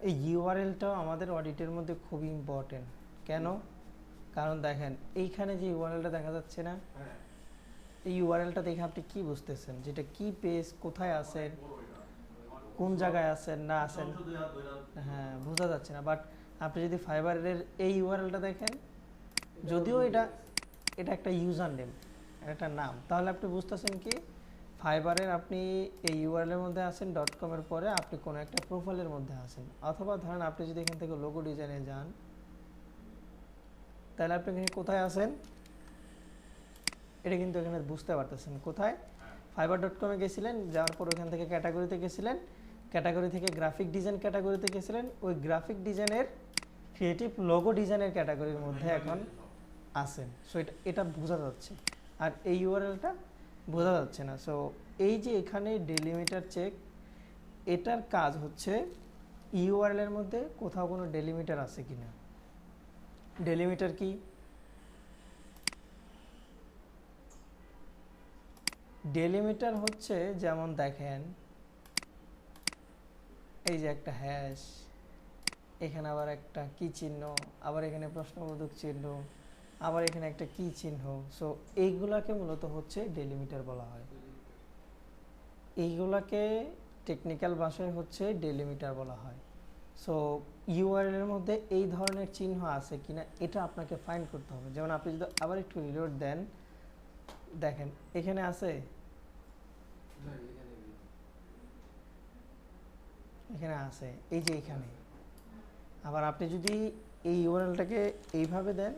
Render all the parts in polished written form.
এই ইউআরএলটাও আমাদের অডিটের মধ্যে খুবই ইম্পর্টেন্ট। কেন? কারণ দেখেন এইখানে যে ইউআরএলটা দেখা যাচ্ছে না, এই ইউআরএলটা দেখে আপনি কি বুঝতেছেন যেটা কি পেজ, কোথায় আছেন, কোন জায়গায় আছেন না আছেন, হ্যাঁ বোঝা যাচ্ছে না। বাট আপনি যদি ফাইবারের এই ইউআরএলটা দেখেন, যদিও এটা এটা একটা ইউজার নেম, একটা নাম, তাহলে আপনি বুঝতেছেন কি ফাইবারের আপনি এই ইউআরএল এর মধ্যে আছেন, .com এর পরে আপনি কোনো একটা প্রোফাইলের মধ্যে আছেন। অথবা ধরেন আপনি যদি এখান থেকে লোগো ডিজাইনে যান, তাহলে আপনি এখানে কোথায় আছেন এটা কিন্তু এখানে বুঝতে পারতেছেন। কোথায়? fiverr.com-এ গেছিলেন, যাওয়ার পর ওখান থেকে ক্যাটাগরিতে গেছিলেন, ক্যাটাগরি থেকে গ্রাফিক ডিজাইন ক্যাটাগরিতে গেছিলেন, ওই গ্রাফিক ডিজাইনের ক্রিয়েটিভ লোগো ডিজাইনের ক্যাটাগরির মধ্যে এখন আছেন। সো এটা বোঝা যাচ্ছে, আর এই ইউআরএলটা বোঝা যাচ্ছে না। সো এই যে এখানে ডেলিমিটার চেক, এটার কাজ হচ্ছে ইউআরএল এর মধ্যে কোথাও কোনো ডেলিমিটার আছে কিনা। ডেলিমিটার কি? ডেলিমিটার হচ্ছে যেমন দেখেন এই যে একটা হ্যাশ, এখানে আবার একটা কি চিহ্ন, আবার এখানে প্রশ্নবোধক চিহ্ন, আবার এখানে একটা কি চিহ্ন। সো এইগুলাকে মূলত হচ্ছে ডেলিমিটার বলা হয়। এইগুলাকে টেকনিক্যাল ভাষায় হচ্ছে ডেলিমিটার বলা হয়। সো ইউআরএল এর মধ্যে এই ধরনের চিহ্ন আছে কিনা এটা আপনাকে ফাইন্ড করতে হবে। যেমন আপনি যদি আবার একটু রিলোড দেন, দেখেন এখানে আছে, এখানে আছে, এই যে এখানে। আবার আপনি যদি এই ইউআরএলটাকে এইভাবে দেন,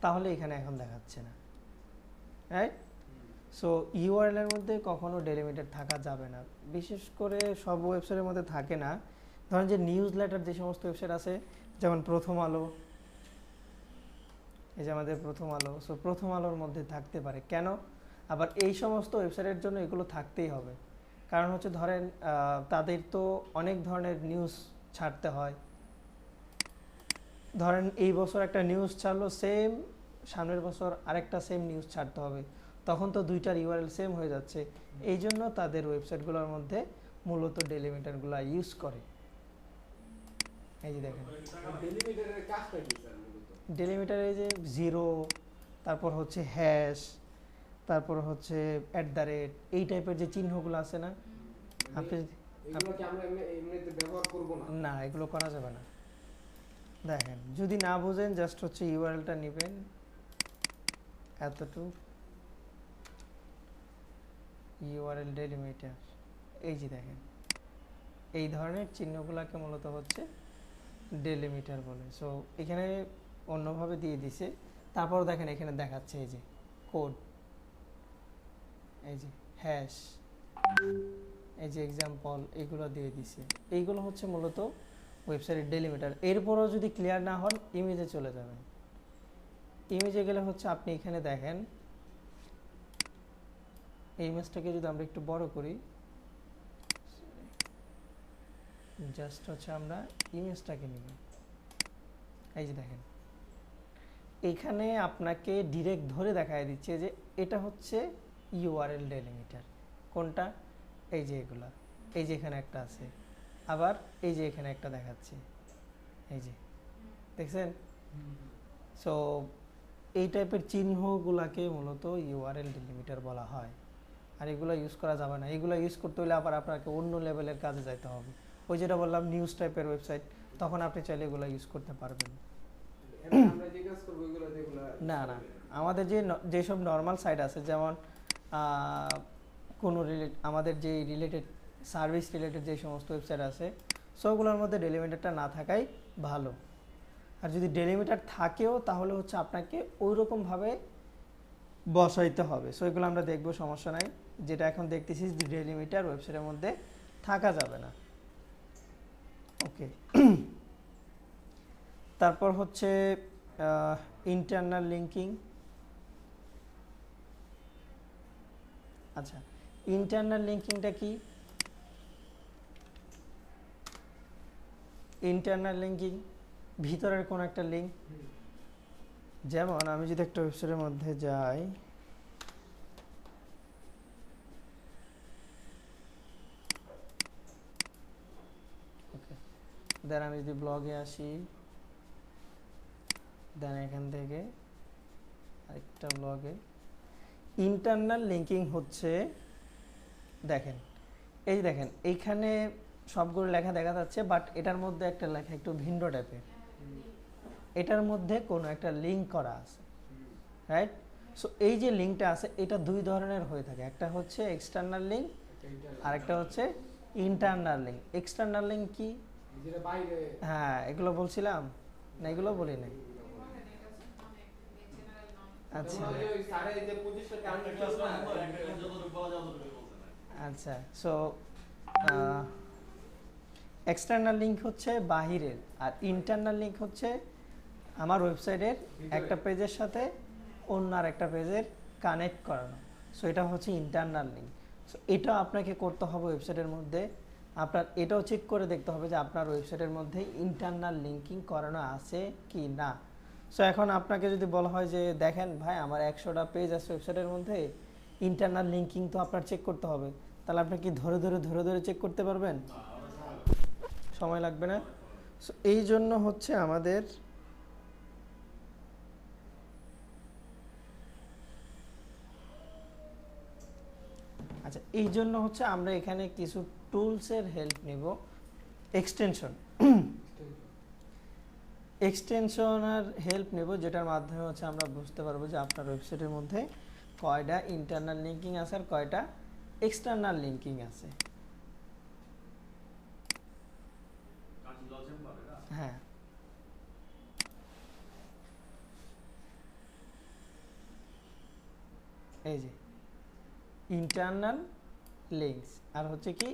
তাহলে এখানে এখন দেখাচ্ছে না, রাইট? সো ইউআরএল এর মধ্যে কখনো ডেলিমিটার থাকা যাবে না, বিশেষ করে সব ওয়েবসাইটের মধ্যে থাকে না। ধরেন যে নিউজ লেটার যে সমস্ত ওয়েবসাইট আছে, যেমন প্রথম আলো, এই যে আমাদের প্রথম আলো, সো প্রথম আলোর মধ্যে থাকতে পারে। কেন? আবার এই সমস্ত ওয়েবসাইটের জন্য এগুলো থাকতেই হবে, কারণ হচ্ছে ধরেন তাদের তো অনেক ধরনের নিউজ ছাড়তে হয়। ধরেন এই বছর একটা নিউজ ছাড়লো, সেম সামনের বছর আরেকটা সেম নিউজ ছাড়তে হবে, তখন তো দুইটার ইউআরএল সেম হয়ে যাচ্ছে। এই জন্য তাদের ওয়েবসাইটগুলোর মধ্যে মূলত ডেলিমিটারগুলো ইউজ করে। এই যে দেখেন ডেলিমিটার, এই যে জিরো, তারপর হচ্ছে হ্যাশ, তারপর হচ্ছে @ এই টাইপের যে চিহ্নগুলো আছে না, আপনি না এগুলো করা যাবে না। দেখেন যদি না বোঝেন, জাস্ট হচ্ছে ইউআরএলটা নেবেন এতটুকু, ইউআরএল ডেলিমিটার, এই যে দেখেন এই ধরনের চিহ্নগুলোকে মূলত হচ্ছে ডেলিমিটার বলে। সো এখানে অন্যভাবে দিয়ে দিছে। তারপর দেখেন এখানে দেখাচ্ছে এই যে কোড, এই যে হ্যাশ, এই যে এক্সাম্পল, এগুলো দিয়ে দিছে। এইগুলো হচ্ছে মূলত ওয়েবসাইটের ডেলিমিটার। এরপরও যদি ক্লিয়ার না হন, ইমেজে চলে যাবেন। ইমেজে গেলে হচ্ছে আপনি এখানে দেখেন, এই ইমেজটাকে যদি আমরা একটু বড় করি, জাস্ট হচ্ছে আমরা ইমেজটাকে নিব, এই যে দেখেন এখানে আপনাকে ডিরেক্ট ধরে দেখায় দিচ্ছে যে এটা হচ্ছে ইউআরএল ডেলিমিটার। কোনটা? এই যে এগুলা, এই যে এখানে একটা আছে, আবার এই যে এখানে একটা দেখাচ্ছে, এই যে দেখছেন। সো এই টাইপের চিহ্নগুলাকে মূলত ইউআরএল ডেলিমিটার বলা হয়। আর এগুলো ইউজ করা যাবে না। এগুলো ইউজ করতে হলে আবার আপনাকে অন্য লেভেলের কাজে যাইতে হবে। ওই যেটা বললাম নিউজ টাইপের ওয়েবসাইট, তখন আপনি চাইলে এগুলো ইউজ করতে পারবেন। না না, আমাদের যেসব নর্মাল সাইট আছে, যেমন কোনো আমাদের যে রিলেটেড সার্ভিস রিলেটেড যে সমস্ত ওয়েবসাইট আছে, সবগুলোর মধ্যে ডেলিমিটারটা না থাকাই ভালো। আর যদি ডেলিমিটার থাকেও, তাহলে হচ্ছে আপনাকে ওই রকমভাবে বসাইতে হবে। সো এগুলো আমরা দেখবো, সমস্যা নাই। যেটা এখন দেখতেছি যে ডেলিমিটার ওয়েবসাইটের মধ্যে থাকা যাবে না। ওকে, তারপর হচ্ছে ইন্টারনাল লিঙ্কিং। আচ্ছা, ইন্টারনাল লিঙ্কিংটা কি? ইন্টারনাল লিঙ্কিং ভিতরের কোন একটা লিঙ্ক। যেমন আমি যদি একটা ওয়েবসাইটের মধ্যে যাই, ওকে, দেন আমি যদি ব্লগে আসি, দেন এখান থেকে আরেকটা ব্লগে ইন্টারনাল লিঙ্কিং হচ্ছে, দেখেন এই দেখেন এইখানে সবগুলো লেখা দেখা যাচ্ছে, বাট এটার মধ্যে একটা লেখা একটু ভিন্ন টাইপের, এটার মধ্যে কোনো একটা লিঙ্ক করা আছে, রাইট? সো এই যে লিঙ্কটা আছে এটা দুই ধরনের হয়ে থাকে, একটা হচ্ছে এক্সটার্নাল লিঙ্ক আর একটা হচ্ছে ইন্টারনাল লিঙ্ক। এক্সটার্নাল লিঙ্ক কি? হ্যাঁ, এগুলো বলছিলাম না, এগুলো বলি নাই। আচ্ছা আচ্ছা, সো এক্সটার্নাল লিঙ্ক হচ্ছে বাহিরের, আর ইন্টারনাল লিঙ্ক হচ্ছে আমার ওয়েবসাইটের একটা পেজের সাথে অন্য আর একটা পেজের কানেক্ট করানো। সো এটা হচ্ছে ইন্টারনাল লিঙ্ক। সো এটা আপনাকে করতে হবে ওয়েবসাইটের মধ্যে। আপনার এটাও চেক করে দেখতে হবে যে আপনার ওয়েবসাইটের মধ্যে ইন্টারনাল লিঙ্কিং করানো আছে কি না। সো এখন আপনাকে যদি বলা হয় যে দেখেন ভাই আমার 100টা পেজ আছে ওয়েবসাইটের মধ্যে, ইন্টারনাল লিঙ্কিং তো আপনার চেক করতে হবে, তাহলে আপনি কি ধরে ধরে চেক করতে পারবেন? সময় লাগবে না। সো এই জন্য হচ্ছে আমাদের আচ্ছা, এই জন্য হচ্ছে আমরা এখানে কিছু টুলসের হেল্প নেব। এক্সটেনশনের হেল্প নেব, যেটার মাধ্যমে হচ্ছে আমরা বুঝতে পারবো যে আপনার ওয়েবসাইটের মধ্যে কয়টা ইন্টারনাল লিঙ্কিং আছে আর কয়টা এক্সটার্নাল লিঙ্কিং আছে। হ্যাঁ, এই যে ইন্টারনাল লিঙ্কস আর হচ্ছে কি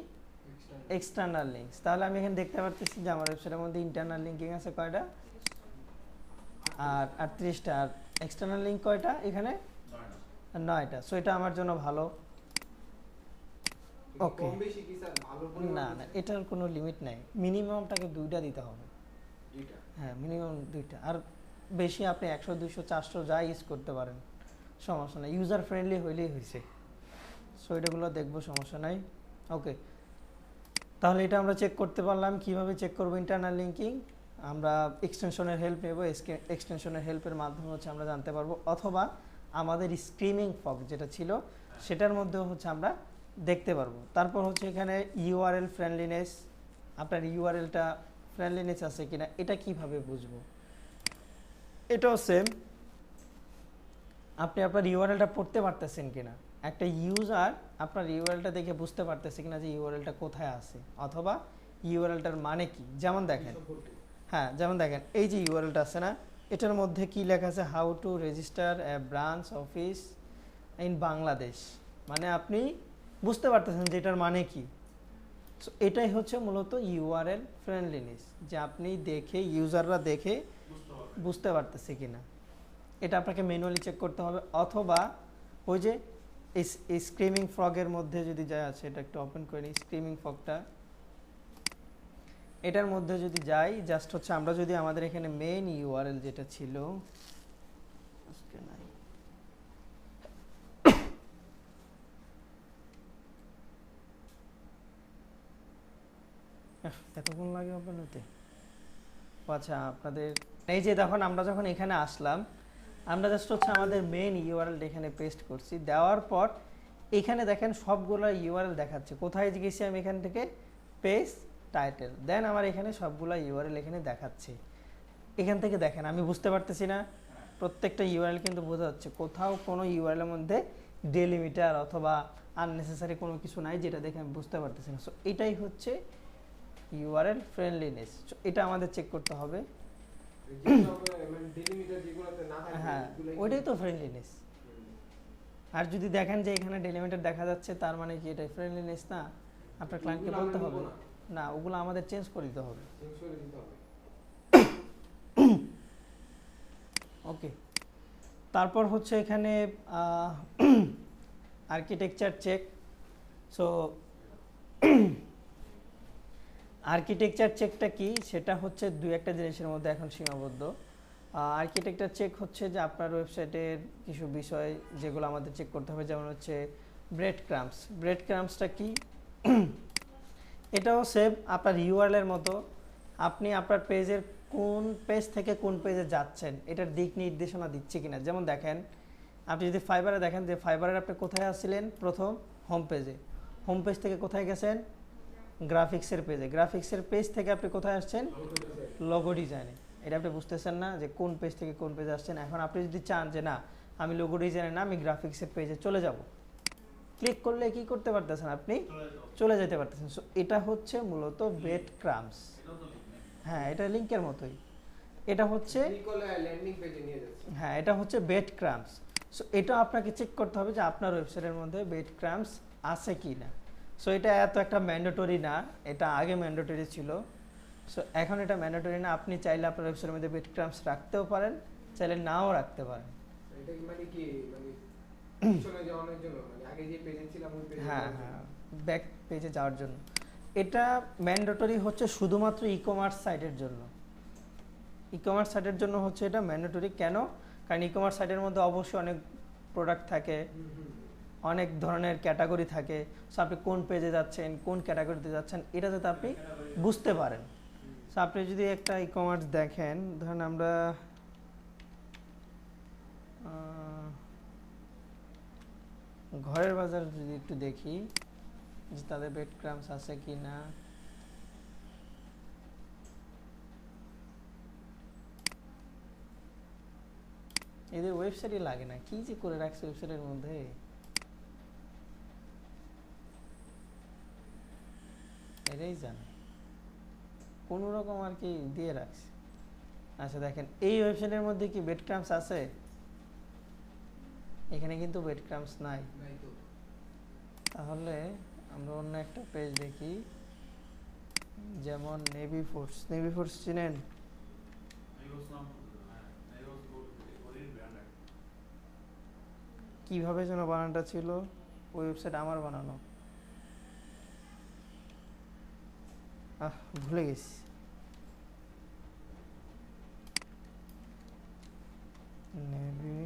এক্সটার্নাল লিঙ্কস। তাহলে আমি এখানে দেখতে পাচ্ছি যে আমার ওয়েবসাইটের মধ্যে ইন্টারনাল লিঙ্কিং আছে কয়টা, আর 38টা, আর এক্সটার্নাল লিঙ্ক কয়টা এখানে 9টা। সো এটা আমার জন্য ভালো। ওকে, না না, এটার কোনো লিমিট নাই, মিনিমামটাকে 2টা দিতে হবে। হ্যাঁ, মিনিমাম 2টা, আর বেশি আপনি 100 200 400 যা ইউজ করতে পারেন, সমস্যা নাই, ইউজার ফ্রেন্ডলি হইলেই হয়েছে। সো এটাগুলো দেখবো, সমস্যা নাই। ওকে, তাহলে এটা আমরা চেক করতে পারলাম। কিভাবে চেক করবো ইন্টারনাল লিঙ্কিং? আমরা এক্সটেনশনের হেল্প নেব, এক্সটেনশনের হেল্পের মাধ্যমে হচ্ছে আমরা জানতে পারবো, অথবা আমাদের স্ক্রিমিং ফগ যেটা ছিল সেটার মধ্যেও হচ্ছে আমরা দেখতে পারবো। তারপর হচ্ছে এখানে ইউআরএল ফ্রেন্ডলিনেস, আপনার ইউআরএলটা ফ্রেন্ডলিনেস আছে কিনা এটা কিভাবে বুঝবো? এটাও সেম, আপনি আপনার ইউআরএলটা পড়তে পারতেছেন কিনা, একটা ইউজার আপনার ইউআরএলটা দেখে বুঝতে পারতেছে কিনা যে ইউআরএলটা কোথায় আছে, অথবা ইউআরএলটার মানে কি। যেমন দেখেন, হ্যাঁ যেমন দেখেন এই যে ইউআরএলটা আছে না, এটার মধ্যে কি লেখা আছে, how to register A branch office in Bangladesh, মানে আপনি বুঝতে পারতেছেন যে এটার মানে কি। সো এটাই হচ্ছে মূলত ইউআরএল ফ্রেন্ডলিনেস, যে আপনি দেখে, ইউজাররা দেখে বুঝতে পারতেছে কিনা। এটা আপনাকে ম্যানুয়ালি চেক করতে হবে, অথবা ওই যে এই স্ক্রিমিং ফ্রগের মধ্যে যদি যায় আছে, এটা একটু ওপেন করে নিই, স্ক্রিমিং ফ্রগটা, এটার মধ্যে যদি যাই, জাস্ট হচ্ছে আমরা যদি আমাদের এখানে মেইন ইউআরএল যেটা ছিল, এতক্ষণ লাগে ওপেন হতে। আচ্ছা, আপনাদের এই যে দেখুন, আমরা যখন এখানে আসলাম, আমরা জাস্ট হচ্ছে আমাদের মেইন ইউআরএল এখানে পেস্ট করছি, দেওয়ার পর এখানে দেখেন সবগুলো ইউআরএল দেখাচ্ছে। কোথায় গেছি আমি? এখান থেকে পেজ টাইটেল, দেন আমার এখানে সবগুলো ইউআরএল এখানে দেখাচ্ছে। এখান থেকে দেখেন আমি বুঝতে পারতেছি না, প্রত্যেকটা ইউআরএল কিন্তু বোঝা যাচ্ছে, কোথাও কোনো ইউআরএল এর মধ্যে ডেলিমিটার অথবা আননেসেসারি কোনো কিছু নাই, যেটা দেখে আমি বুঝতে পারতেছি না। সো এটাই হচ্ছে ইউআরএল ফ্রেন্ডলিনেস, এটা আমাদের চেক করতে হবে। হ্যাঁ, ওইটাই তো ফ্রেন্ডলিনেস। আর যদি দেখেন যে এখানে ডেলিমিটার দেখা যাচ্ছে, তার মানে কি এটা ফ্রেন্ডলিনেস না? আপনার ক্লায়েন্টকে বলতে হবে না, ওগুলো আমাদের চেঞ্জ করে দিতে হবে। ওকে, তারপর হচ্ছে এখানে আর্কিটেকচার চেক। সো আর্কিটেকচার চেকটা কি? সেটা হচ্ছে দুই একটা জিনিসের মধ্যে এখন সীমাবদ্ধ। আর্কিটেকচার চেক হচ্ছে যে আপনার ওয়েবসাইটের কিছু বিষয় যেগুলো আমাদের চেক করতে হবে, যেমন হচ্ছে ব্রেড ক্রাম্পস। ব্রেড ক্রাম্পসটা কি? এটাও সেম আপনার ইউআরএল এর মতো, আপনি আপনার পেজের কোন পেজ থেকে কোন পেজে যাচ্ছেন এটার দিক নির্দেশনা দিচ্ছে কিনা। যেমন দেখেন, আপনি যদি ফাইবারে দেখেন যে ফাইবারের আপনি কোথায় আসছিলেন, প্রথম হোম পেজে, হোম পেজ থেকে কোথায় গেছেন, গ্রাফিক্সের পেজে, গ্রাফিক্সের পেজ থেকে আপনি কোথায় আসছেন, লোগো ডিজাইনে। এটা আপনি বুঝতেছেন না যে কোন পেজ থেকে কোন পেজে আসছেন। এখন আপনি যদি চান যে না আমি লোগো ডিজাইনে না আমি গ্রাফিক্সের পেজে চলে যাব, ক্লিক করলে কি করতে পারতেছেন, আপনি চলে যেতে পারতেছেন। সো এটা হচ্ছে মূলত ব্রেড ক্রাম্বস। হ্যাঁ, এটা লিংকের মতোই, এটা হচ্ছে হ্যাঁ এটা হচ্ছে ব্রেড ক্রাম্বস। সো এটা আপনাকে চেক করতে হবে যে আপনার ওয়েবসাইটের মধ্যে ব্রেড ক্রাম্বস আছে কি না। সো এটা এত একটা ম্যান্ডেটরি না, এটা আগে ম্যান্ডেটরি ছিল। সো এখন এটা ম্যান্ডেটরি না, আপনি চাইলে আপনার ওয়েবসাইটের মধ্যে ব্রেড ক্রাম্বস রাখতেও পারেন, চাইলে নাও রাখতে পারেন। এটা কি মানে চলে যাওয়ার জন্য, মানে আগে যে পেজে ছিলাম ওই পেজে, হ্যাঁ হ্যাঁ, ব্যাক পেজে যাওয়ার জন্য। এটা ম্যান্ডেটরি হচ্ছে শুধুমাত্র ই কমার্স সাইটের জন্য। ই কমার্স সাইটের জন্য হচ্ছে এটা ম্যান্ডেটরি। কেন? কারণ ই কমার্স সাইটের মধ্যে অবশ্যই অনেক প্রোডাক্ট থাকে, অনেক ধরনের ক্যাটাগরি থাকে। সো আপনি কোন পেজে যাচ্ছেন, কোন ক্যাটাগরিতে যাচ্ছেন, এটা যাতে আপনি বুঝতে পারেন। সো আপনি যদি একটা ই কমার্স দেখেন, ধরেন আমরা ঘরের বাজার যদি একটু দেখি যে তাদের ব্রেড ক্রাম্বস আছে কি না। এদের ওয়েবসাইটই লাগে না, কি যে করে রাখছে ওয়েবসাইটের মধ্যে। এটাই জানে কোন রকম আর কি দিয়ে রাখছে। আচ্ছা দেখেন, এই ওয়েবসাইটের মধ্যে কি ব্রেড ক্রাম্বস আছে? এখানে কিন্তু ব্রেড ক্রাম্বস নাই। তাহলে আমরা অন্য একটা পেজ দেখি, যেমন নেভি ফোর্স। নেভি ফোর্স চিনেন? কিভাবে যেন বানানটা ছিল, ওয়েবসাইট আমার বানানো, ভুলে গেছি। নেভি,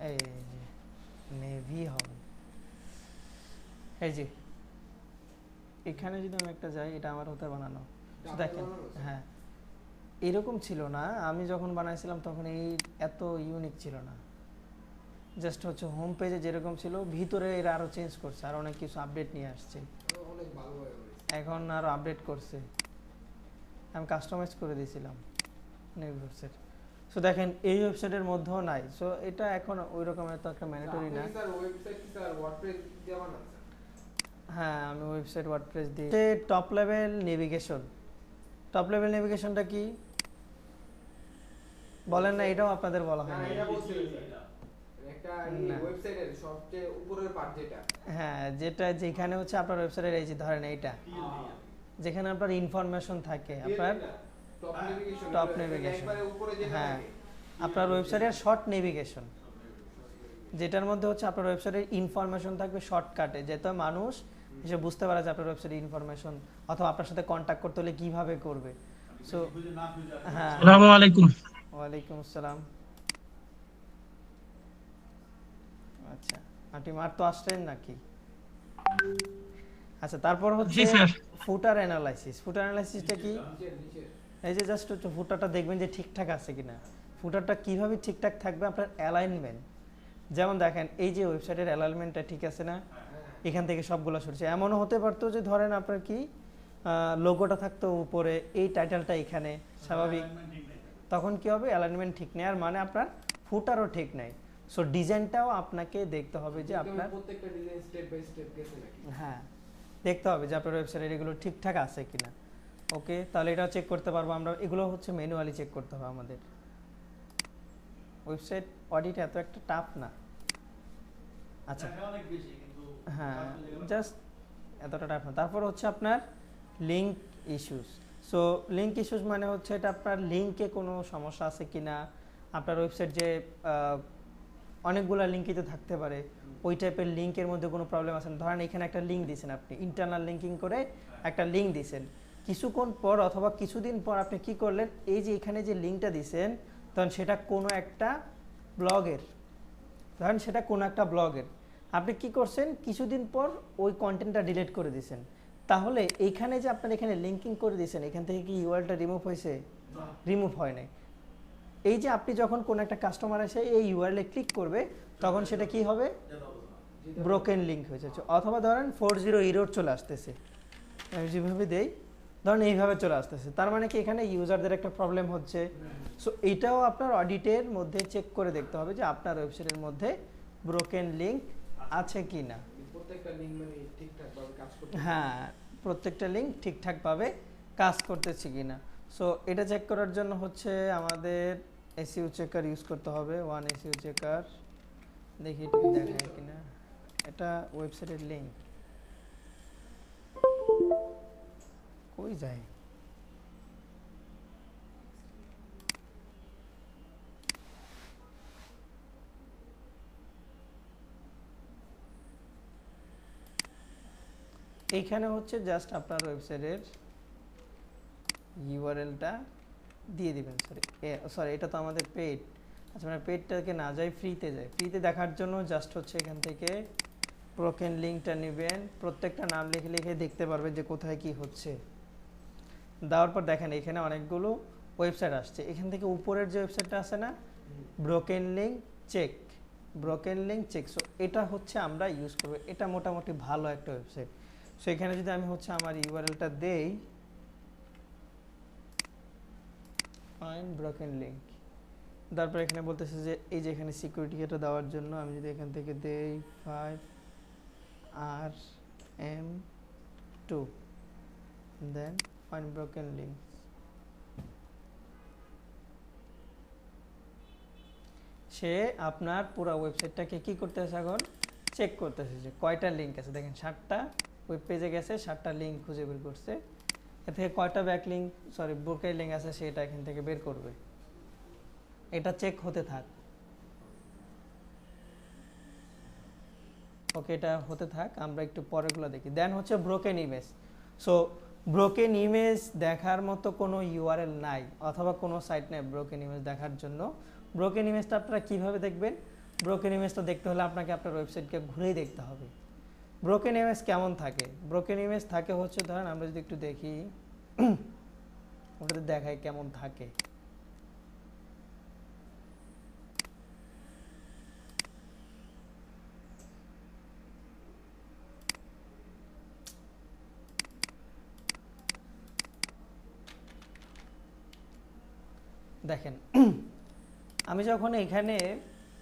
এই যে নেভি হবে, এই যে এখানে যদি আমি একটা যাই, এটা আমার হতে বানানো। দেখেন হ্যাঁ, এরকম ছিল না, আমি যখন বানাইছিলাম তখন এই এত ইউনিক ছিল না। জাস্ট হচ্ছে হোম পেজে যেরকম ছিল, ভিতরে এরা আরো চেঞ্জ করছে, আর অনেক কিছু আপডেট নিয়ে আসছে, এখন আরো আপডেট করছে। আমি কাস্টমাইজ করে দিয়েছিলাম নেভিফোর্সের। সো দেখেন এই ওয়েবসাইটের মধ্যেও নাই। সো এটা এখন ওই রকমের তো একটা ম্যান্ডেটরি না। হ্যাঁ, আমি ওয়েবসাইট ওয়ার্ডপ্রেস দিই। Top level navigation. Top level নেভিগেশনটা কি বলেন না, এটাও আপনাদের বলা হয় না। একটা ওয়েবসাইটের সবচেয়ে উপরের পার্ট যেটা, হ্যাঁ, যেটা যেখানে হচ্ছে আপনার ওয়েবসাইটের এই যে ধরেন এইটা, যেখানে আপনার ইনফরমেশন থাকে, আপনার টপ নেভিগেশন। হ্যাঁ, আপনার ওয়েবসাইটের শর্ট নেভিগেশন, যেটার মধ্যে হচ্ছে আপনার ওয়েবসাইটের ইনফরমেশন থাকবে শর্টকাটে, যাতে মানুষ এসে বুঝতে পারে যে আপনার ওয়েবসাইটের ইনফরমেশন, অথবা আপনার সাথে কন্ট্যাক্ট করতে হলে কিভাবে করবে। সো হ্যাঁ, আসসালামু আলাইকুম। ওয়ালাইকুম আসসালাম। আচ্ছা, আপনি মার তো আসছেন নাকি? আচ্ছা, তারপর হচ্ছে ফুটার অ্যানালাইসিস। ফুটার অ্যানালাইসিসটা কি? এই যে জাস্ট হচ্ছে ফুটারটা দেখবেন যে ঠিকঠাক আছে কিনা। ফুটারটা কিভাবে ঠিকঠাক থাকবে? আপনার অ্যালাইনমেন্ট। যেমন দেখেন এই যে ওয়েবসাইটের অ্যালাইনমেন্টটা ঠিক আছে না, এখান থেকে সবগুলো সরছে। এমনও হতে পারতো যে ধরেন আপনার কি লোগোটা থাকতো উপরে, এই টাইটেলটা এখানে, স্বাভাবিক তখন কি হবে, অ্যালাইনমেন্ট ঠিক নেই, আর মানে আপনার ফুটারও ঠিক নাই। সো ডিজাইনটাও আপনাকে দেখতে হবে যে আপনার প্রত্যেকটা ডিজাইন স্টেপ বাই স্টেপ গেছে নাকি। হ্যাঁ, দেখতে হবে যে আপনার ওয়েবসাইটের এগুলো ঠিকঠাক আছে কিনা। ওকে, তাহলে এটা চেক করতে পারবো আমরা। এগুলো হচ্ছে ম্যানুয়ালি চেক করতে হবে আমাদের। ওয়েবসাইট অডিট এত একটা টাফ না। আচ্ছা, হ্যাঁ, জাস্ট এতটা টাফ না। তারপর হচ্ছে আপনার link issues. So link issues মানে হচ্ছে এটা আপনার লিঙ্কে কোনো সমস্যা আছে কিনা, আপনার ওয়েবসাইট যে অনেকগুলো লিঙ্কই তো থাকতে পারে, ওই টাইপের লিঙ্কের মধ্যে কোনো প্রবলেম আছে। ধরেন এখানে একটা লিঙ্ক দিয়েছেন, আপনি ইন্টারনাল লিঙ্কিং করে একটা লিঙ্ক দিয়েছেন, কিছুক্ষণ পর অথবা কিছুদিন পর আপনি কি করলেন, এই যে এখানে যে লিঙ্কটা দিয়েছেন, তখন সেটা কোনো একটা ব্লগের, ধরেন সেটা কোনো একটা ব্লগের, আপনি কি করছেন, কিছুদিন পর ওই কন্টেন্টটা ডিলিট করে দিয়েছেন। তাহলে এইখানে যে আপনার এখানে লিঙ্কিং করে দিয়েছেন, এখান থেকে কি ইউআরএলটা রিমুভ হয়েছে? রিমুভ হয় নাই। এই যে আপনি যখন কোন একটা কাস্টমার এসে এই ইউআরএল ক্লিক করবে, তখন সেটা কি হবে? ব্রোকেন লিঙ্ক হয়ে যাচ্ছে। অথবা ধরেন 40 এরর চলে আসতেছে, আমি যেভাবে দেই ধরেন এইভাবে চলে আসতেছে, তার মানে কি এখানে ইউজারদের একটা প্রবলেম হচ্ছে। সো এইটাও আপনার অডিটের মধ্যে চেক করে দেখতে হবে যে আপনার ওয়েবসাইটের মধ্যে ব্রোকেন লিঙ্ক আছে কি না। প্রত্যেকটা লিঙ্ক মানে ঠিকঠাকভাবে কাজ করতে, হ্যাঁ, প্রত্যেকটা লিঙ্ক ঠিকঠাকভাবে কাজ করতেছে কি না। সো এটা চেক করার জন্য হচ্ছে আমাদের এসইও চেকার ইউজ করতে হবে, ওয়ান এসইও চেকার। দেখি একটু দেখায় কিনা। এটা ওয়েবসাইটের লিঙ্ক কই যায়? এইখানে হচ্ছে জাস্ট আপনার ওয়েবসাইটের ইউআরএলটা দিয়ে দিবেন। সরি এটা তো আমাদের পেড। আচ্ছা, মানে পেডটাকে না যাই, ফ্রিতে যায়। ফ্রিতে দেখার জন্য জাস্ট হচ্ছে এখান থেকে ব্রোকেন লিঙ্কটা নেবেন, প্রত্যেকটা নাম লিখে লিখে দেখতে পারবেন যে কোথায় কি হচ্ছে। দেওয়ার পর দেখেন এখানে অনেকগুলো ওয়েবসাইট আসছে। এখান থেকে উপরের যে ওয়েবসাইটটা আছে না, broken link check, broken link check. So এটা হচ্ছে আমরা ইউজ করব। এটা মোটামুটি ভালো একটা ওয়েবসাইট। সো এখানে যদি আমি হচ্ছে আমার ইউআরএলটা দেই, ফাইন্ড ব্রোকেন লিঙ্ক, তারপর এখানে বলতেছে যে এই যে এখানে সিকিউরিটি এটা দেওয়ার জন্য আমি যদি এখান থেকে দেই 5RM2 then find broken link, সে আপনার পুরো ওয়েবসাইটটাকে কি করতেছে এখন? চেক করতেছে যে কয়টা লিঙ্ক আছে। দেখেন 7টা ওয়েব পেজে গেছে, 7টা লিঙ্ক খুঁজে বের করছে। এ থেকে কয়টা ব্যাক লিঙ্ক ব্রোকেন লিঙ্ক আছে সেটা এখান থেকে বের করবে। এটা চেক হতে থাক। ওকে, এটা হতে থাক, আমরা একটু পরেরগুলো দেখি। দেন হচ্ছে broken image. So broken image দেখার মতো কোনো ইউআরএল নাই অথবা কোনো সাইট নাই ব্রোকেন ইমেজ দেখার জন্য। ব্রোকেন ইমেজটা আপনারা কীভাবে দেখবেন? ব্রোকেন ইমেজটা দেখতে হলে আপনাকে আপনার ওয়েবসাইটকে ঘুরেই দেখতে হবে। ব্রোকেন ইমেজ কেমন থাকে? ব্রোকেন ইমেজ থাকে হচ্ছে, ধরেন আমরা যদি একটু দেখি ওটাতে দেখায় কেমন থাকে। দেখেন আমি যখন এখানে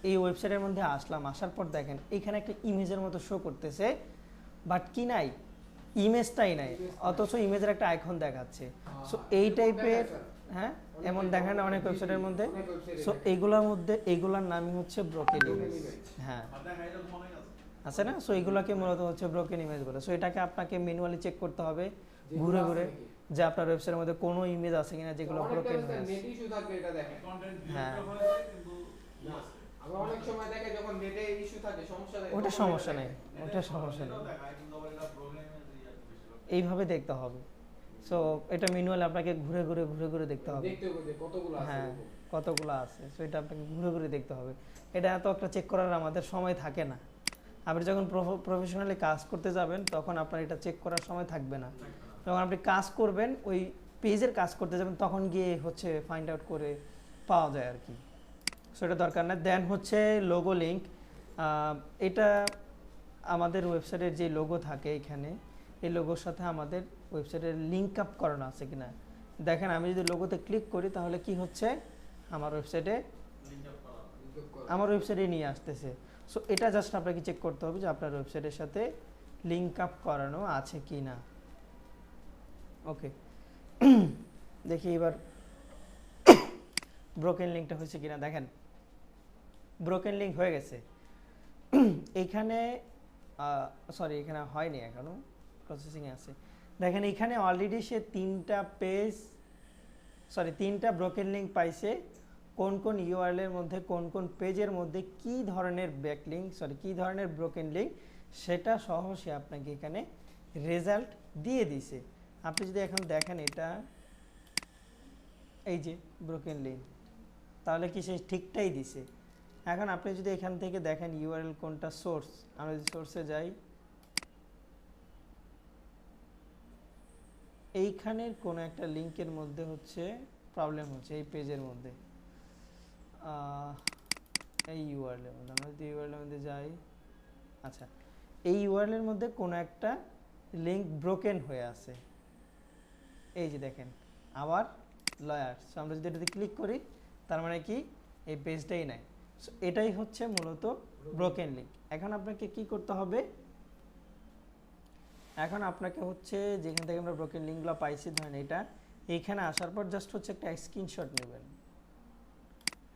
এই ওয়েবসাইটের মধ্যে আসলাম, আসার পর দেখেন এখানে একটা ইমেজের মতো শো করতেছে, বাট কি নাই? ইমেজটাই নাই, অথচ ইমেজের একটা আইকন দেখাচ্ছে। সো এই টাইপের, হ্যাঁ এমন দেখেন না অনেক ওয়েবসাইটের মধ্যে। সো এইগুলোর মধ্যে এইগুলোর নামই হচ্ছে ব্রোকেন ইমেজ। হ্যাঁ আছে না? সো এইগুলোকে মূলত হচ্ছে ব্রোকেন ইমেজ বলে। সো এটাকে আপনাকে ম্যানুয়ালি চেক করতে হবে ঘুরে ঘুরে যে আপনার ওয়েবসাইটের মধ্যে কোনো ইমেজ আছে কিনা যেগুলো ব্রোকেন হয়ে আছে। নেট ইস্যু থাকবে এটা দেখেন। হ্যাঁ, আমরা অনেক সময় দেখে যখন নেটে ইস্যু থাকে সমস্যা নেই, ওটা সমস্যা নেই, ওটা সমস্যা নেই, এইভাবে দেখতে হবে। সো এটা ম্যানুয়ালি আপনাকে ঘুরে ঘুরে ঘুরে ঘুরে দেখতে হবে। দেখতে হবে যে কতগুলো আছে। হ্যাঁ, কতগুলো আছে। সো এটা আপনাকে ঘুরে ঘুরে দেখতে হবে। এটা এত একটা চেক করার আমাদের সময় থাকে না। আপনি যখন প্রফেশনালি কাজ করতে যাবেন তখন আপনার এটা চেক করার সময় থাকবে না। যখন আপনি কাজ করবেন, ওই পেজের কাজ করতে যাবেন, তখন গিয়ে হচ্ছে ফাইন্ড আউট করে পাওয়া যায় আর কি। সো এটা দরকার না। দেন হচ্ছে লোগো লিঙ্ক। এটা আমাদের ওয়েবসাইটের যে লোগো থাকে এখানে, এই লোগোর সাথে আমাদের ওয়েবসাইটের লিঙ্ক আপ করানো আছে কিনা। দেখেন আমি যদি লোগোতে ক্লিক করি তাহলে কি হচ্ছে? আমার ওয়েবসাইটে নিয়ে আসতেছে। সো এটা জাস্ট আপনাকে চেক করতে হবে যে আপনার ওয়েবসাইটের সাথে লিঙ্ক আপ করানো আছে কি না। ওকে, দেখি এবার ব্রোকেন লিঙ্কটা হয়েছে কিনা। দেখেন ব্রোকেন লিঙ্ক হয়ে গেছে। এইখানে সরি এখানে হয়নি, এখনো প্রসেসিংয়ে আছে। দেখেন এখানে অলরেডি সে 3টা ব্রোকেন লিঙ্ক পাইছে। কোন কোন ইউআরএলের মধ্যে, কোন কোন পেজের মধ্যে কি ধরনের ব্যাকলিঙ্ক কি ধরনের ব্রোকেন লিঙ্ক, সেটা সহ সে আপনাকে এখানে রেজাল্ট দিয়ে দিছে। আপনি যদি এখন দেখেন এটা, এই যে ব্রোকেন লিঙ্ক, তাহলে কি সে ঠিকটাই দিছে। এখন আপনি যদি এখান থেকে দেখেন ইউআরএল কোনটা সোর্স, আমরা যদি সোর্সে যাই, এইখানের কোনো একটা লিঙ্কের মধ্যে হচ্ছে প্রবলেম হচ্ছে এই পেজের মধ্যে, এই ইউআরএলের মধ্যে আমরা যদি ইউআরএলের মধ্যে যাই, আচ্ছা এই ইউআরএলের মধ্যে কোনো একটা লিঙ্ক ব্রোকেন হয়ে আছে, এই যে দেখেন আবার লয়ার্স। আমরা যদি এটাতে ক্লিক করি তার মানে কি এই পেজটাই নাই। সো এটাই হচ্ছে মূলত ব্রোকেন লিঙ্ক। এখন আপনাকে কি করতে হবে, এখন আপনাকে হচ্ছে যেখান থেকে আমরা ব্রোকেন লিঙ্কগুলো পাইছি ধরেন এটা, এইখানে আসার পর জাস্ট হচ্ছে একটা স্ক্রিনশট নেবেন,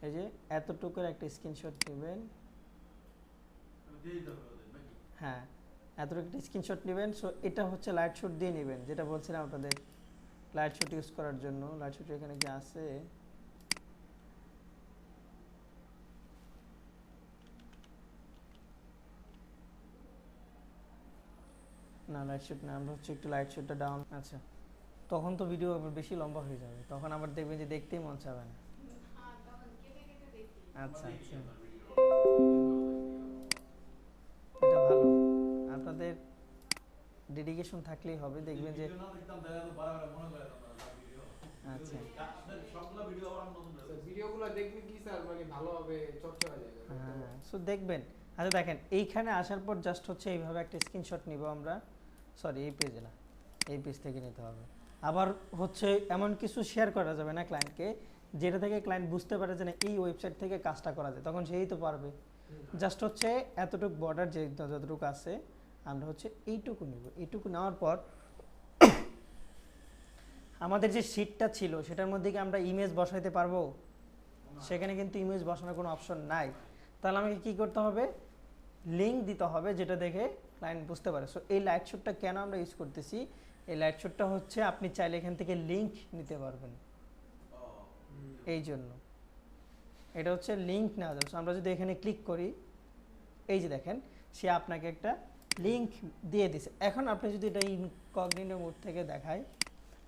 এই যে এতটুকুর একটা স্ক্রিনশট নেবেন, হ্যাঁ এতটুকু একটা স্ক্রিনশট নেবেন। সো এটা হচ্ছে লাইট শুট দিয়ে নেবেন, যেটা বলছিলাম আপনাদের লাইট শুট ইউজ করার জন্য। লাইট শুট এখানে কি আছে, না লাইট শুট না, আমরা হচ্ছে একটু লাইট শুটটা ডাউন, আচ্ছা তখন তো ভিডিও বেশি লম্বা হয়ে যাবে, তখন আবার দেখবেন যে দেখতেই মন চাবে না। আচ্ছা আচ্ছা, এটা ভালো, আপনাদের ডেডিকেশন থাকলেই হবে, দেখবেন যে আচ্ছা ভিডিওগুলো দেখলে কি স্যার মানে ভালোভাবে চর্চা হয়ে যায়? হ্যাঁ, সো দেখবেন। আচ্ছা দেখেন এইখানে আসার পর জাস্ট হচ্ছে এইভাবে একটা স্ক্রিনশট নিব আমরা, সরি এই পেজে না, এই পেজ থেকে নিতে হবে। আবার হচ্ছে এমন কিছু শেয়ার করা যাবে না ক্লায়েন্টকে যেটা থেকে ক্লায়েন্ট বুঝতে পারে যে না এই ওয়েবসাইট থেকে কাজটা করা যায়, তখন সেই তো পারবে। জাস্ট হচ্ছে এতটুকু বর্ডার যে যতটুকু আছে আমরা হচ্ছে এইটুকু নিব, এইটুকু নেওয়ার পর আমাদের যে শিটটা ছিল সেটার মধ্যে কি আমরা ইমেজ বসাইতে পারবো? সেখানে কিন্তু ইমেজ বসানোর কোনো অপশন নাই। তাহলে আমাকে কি করতে হবে, লিঙ্ক দিতে হবে যেটা দেখে ক্লায়েন্ট বুঝতে পারে। সো এই লাইট শুটটা কেন আমরা ইউজ করতেছি, এই লাইট শুটটা হচ্ছে আপনি চাইলে এখান থেকে লিঙ্ক নিতে পারবেন, এই জন্য এটা হচ্ছে লিঙ্ক নেওয়া যাবে। সো আমরা যদি এখানে ক্লিক করি, এই যে দেখেন সে আপনাকে একটা লিঙ্ক দিয়ে দিছে। এখন আপনি যদি এটা ইনকগনিটো মোড থেকে দেখায়,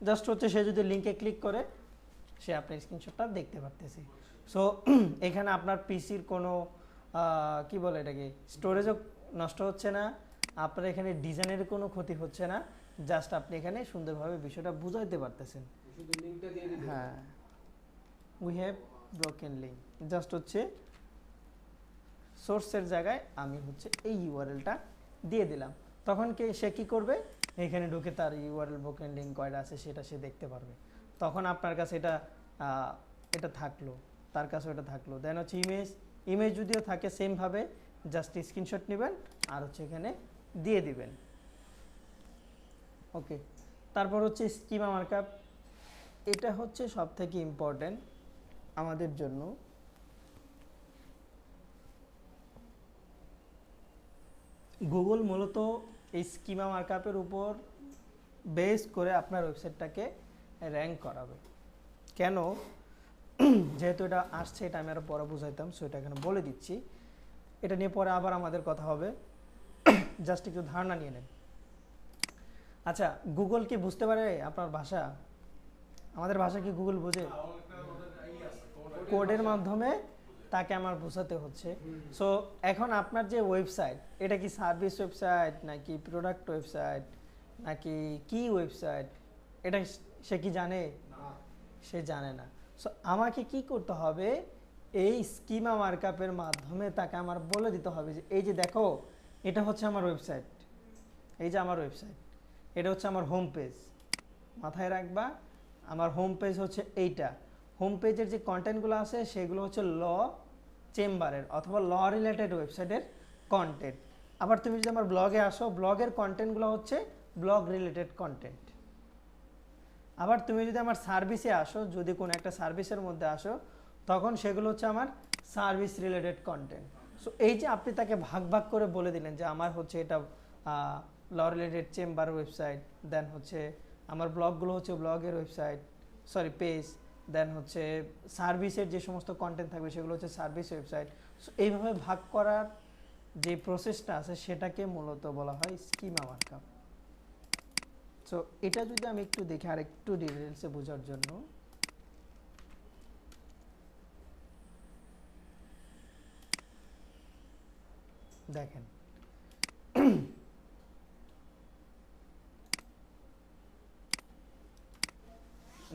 জাস্ট হচ্ছে সে যদি লিঙ্কে ক্লিক করে সে আপনার স্ক্রিনশটটা দেখতে পারতেছে। সো এখানে আপনার পিসির কোনো কি বলে এটাকে স্টোরেজও নষ্ট হচ্ছে না, আপনার এখানে ডিজাইনের কোনো ক্ষতি হচ্ছে না, জাস্ট আপনি এখানে সুন্দরভাবে বিষয়টা বুঝাইতে পারতেছেন। শুধু লিংকটা দিয়ে দিবেন। হ্যাঁ, we have broken link, just হচ্ছে সোর্সের জায়গায় আমি হচ্ছে এই ইউআরএলটা দিয়ে দিলাম, তখন সে কি করবে, এখানে ঢুকে তার ইউআরএল ব্রোকেন লিঙ্ক কয়টা আছে সেটা সে দেখতে পারবে। তখন আপনার কাছে এটা থাকলো, তার কাছে এটা থাকলো। দেন হচ্ছে ইমেজ যদিও থাকে সেমভাবে জাস্ট স্ক্রিনশট নেবেন আর হচ্ছে এখানে দিয়ে দিবেন। ওকে, তারপর হচ্ছে স্কিমা মার্কআপ, এটা হচ্ছে সব থেকে ইম্পর্টেন্ট আমাদের জন্য। গুগল মূলত এই স্কিমা মার্কআপের উপর বেস করে আপনার ওয়েবসাইটটাকে র্যাঙ্ক করাবে। কেন, যেহেতু এটা আসছে এটা আমি আরও পরে বুঝাইতাম, সো এটা এখানে বলে দিচ্ছি, এটা নিয়ে পরে আবার আমাদের কথা হবে, জাস্ট একটু ধারণা নিয়ে নেন। আচ্ছা, গুগল কি বুঝতে পারে আপনার ভাষা? আমাদের ভাষা কি গুগল বোঝে? কোডের মাধ্যমে তাকে আমার বোঝাতে হচ্ছে। সো এখন আপনার যে ওয়েবসাইট, এটা কি সার্ভিস ওয়েবসাইট নাকি প্রোডাক্ট ওয়েবসাইট নাকি কি ওয়েবসাইট, এটা সে কি জানে? সে জানে না। সো আমাকে কি করতে হবে, এই স্কিমা মার্কআপের মাধ্যমে তাকে আমার বলে দিতে হবে যে এই যে দেখো এটা হচ্ছে আমার ওয়েবসাইট, এই যে আমার ওয়েবসাইট, এটা হচ্ছে আমার হোম পেজ। মাথায় রাখবা, আমার হোম পেজ হচ্ছে এইটা। হোম পেজের যে কন্টেন্টগুলো আছে সেগুলো হচ্ছে ল চেম্বারের অথবা ল রিলেটেড ওয়েবসাইটের কন্টেন্ট। আবার তুমি যদি আমার ব্লগে আসো, ব্লগের কন্টেন্টগুলো হচ্ছে ব্লগ রিলেটেড কন্টেন্ট। আবার তুমি যদি আমার সার্ভিসে আসো, যদি কোনো একটা সার্ভিসের মধ্যে আসো, তখন সেগুলো হচ্ছে আমার সার্ভিস রিলেটেড কন্টেন্ট। সো এই যে আপনি তাকে ভাগ ভাগ করে বলে দিলেন যে আমার হচ্ছে এটা ল রিলেটেড চেম্বার ওয়েবসাইট, দেন হচ্ছে আমার ব্লগগুলো হচ্ছে ব্লগের ওয়েবসাইট, সরি পেজ, দেন হচ্ছে সার্ভিসের যে সমস্ত কন্টেন্ট থাকবে সেগুলো হচ্ছে সার্ভিস ওয়েবসাইট। সো এইভাবে ভাগ করার যে প্রসেসটা আছে সেটাকে মূলত বলা হয় স্কিমা মার্কআপ। সো এটা যদি আমি একটু দেখি আর একটু ডিটেলসে বোঝার জন্য, দেখেন,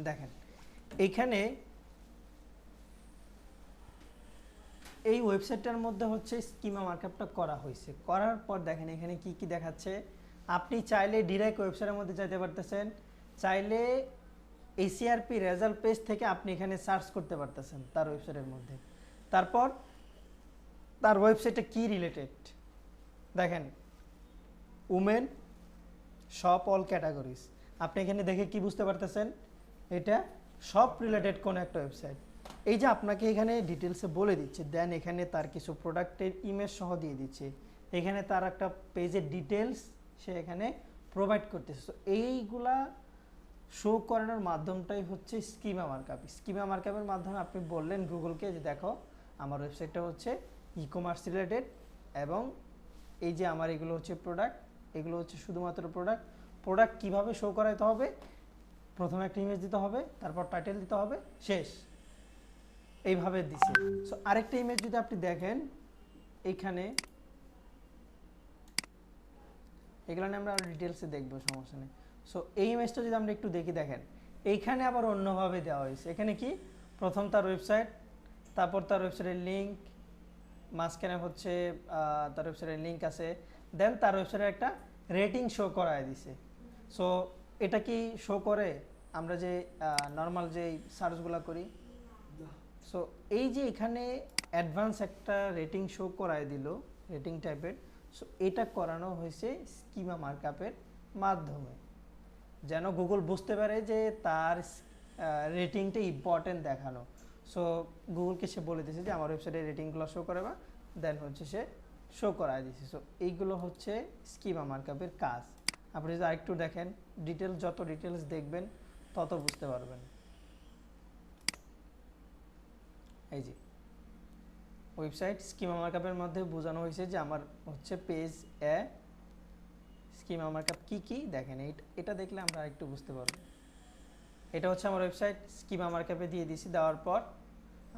দেখেন এইখানে এই ওয়েবসাইটটার মধ্যে হচ্ছে স্কিমা মার্কআপটা করা হয়েছে, করার পর দেখেন এখানে কি কি দেখাচ্ছে। আপনি চাইলে ডিরেক্ট ওয়েবসাইটের মধ্যে যেতে পারতেছেন, চাইলে এসিআরপি রেজাল্ট পেজ থেকে আপনি এখানে সার্চ করতে পারতেছেন তার ওয়েবসাইটের মধ্যে। তারপর তার ওয়েবসাইটে কি রিলেটেড দেখেন, উমেন শপ অল ক্যাটাগরিজ, আপনি এখানে দেখে কি বুঝতে পারতেছেন এটা শপ রিলেটেড কোন একটা ওয়েবসাইট। এই যে আপনাকে এখানে ডিটেলসে বলে দিচ্ছে, দেন এখানে তার কিছু প্রোডাক্টের ইমেজ সহ দিয়ে দিচ্ছে, এখানে তার একটা পেজের ডিটেলস সে এখানে প্রোভাইড করতেছে। তো এইগুলা শো করানোর মাধ্যমটাই হচ্ছে স্কিমা মার্কআপ। স্কিমা মার্কআপের মাধ্যমে আপনি বললেন গুগলকে যে দেখো আমার ওয়েবসাইটটা হচ্ছে ই কমার্স রিলেটেড, এবং এই যে আমার এগুলো হচ্ছে প্রোডাক্ট, এগুলো হচ্ছে শুধুমাত্র প্রোডাক্ট। প্রোডাক্ট কীভাবে শো করাতে হবে, প্রথমে একটা ইমেজ দিতে হবে, তারপর টাইটেল দিতে হবে, শেষ, এইভাবে দিছে। সো আরেকটা ইমেজ যদি আপনি দেখেন এইখানে, এগুলো নিয়ে আমরা ডিটেলসে দেখবো, সমস্যা নেই। সো এই ইমেজটা যদি আমরা একটু দেখি, দেখেন এইখানে আবার অন্যভাবে দেওয়া হয়েছে। এখানে কি প্রথম তার ওয়েবসাইট, তারপর তার ওয়েবসাইটের লিঙ্ক, মাঝখানে হচ্ছে তার ওয়েবসাইটের লিঙ্ক আছে, দেন তার ওয়েবসাইটের একটা রেটিং শো করায় দিছে। সো এটা কি শো করে আমরা যে নর্মাল যে সার্চগুলো করি? সো এই যে এখানে অ্যাডভান্স একটা রেটিং শো করায় দিল, রেটিং টাইপের। সো এটা করানো হয়েছে স্কিমা মার্কআপের মাধ্যমে, যেন গুগল বুঝতে পারে যে তার রেটিংটা ইম্পর্টেন্ট দেখানো। সো গুগলকে সে বলে দিয়েছে যে আমার ওয়েবসাইটের রেটিংগুলো শো করে বা, দেন হচ্ছে সে শো করায় দিয়েছে। সো এইগুলো হচ্ছে স্কিমা মার্কআপের কাজ। আপনি যদি আরেকটু দেখেন ডিটেলস, যত ডিটেলস দেখবেন তত বুঝতে পারবেন। এই যে ওয়েবসাইট স্কিমা মার্কআপের মধ্যে বোঝানো হয়েছে যে আমার হচ্ছে পেজ এ স্কিমা মার্কআপ কি কি, দেখেন এটা দেখলে আমরা আরেকটু বুঝতে পারবো। এটা হচ্ছে আমার ওয়েবসাইট, স্কিমা মার্কআপে দিয়ে দিয়েছি, দেওয়ার পর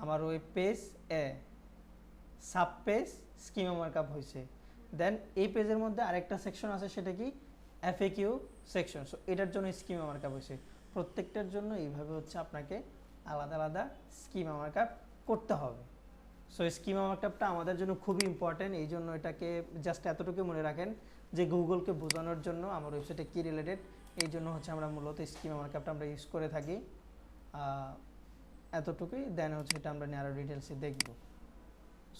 আমার ওই page a sub page schema markup হয়েছে। দেন এই পেজের মধ্যে আরেকটা সেকশন আছে, সেটা কি এফএকিউ সেকশন। সো এটার জন্য স্কিমা মার্কআপ হয়েছে। প্রত্যেকটার জন্য এইভাবে হচ্ছে আপনাকে আলাদা আলাদা স্কিমা মার্কআপ করতে হবে। সো স্কিমা মার্কআপটা আমাদের জন্য খুবই ইম্পর্টেন্ট, এই জন্য এটাকে জাস্ট এতটুকু মনে রাখেন যে গুগলকে বোঝানোর জন্য আমার ওয়েবসাইটে কী রিলেটেড, এই জন্য হচ্ছে আমরা মূলত স্কিমা মার্কআপটা আমরা ইউজ করে থাকি। এতটুকুই, দেন হচ্ছে এটা আমরা নিয়ে আরও ডিটেলসে দেখব।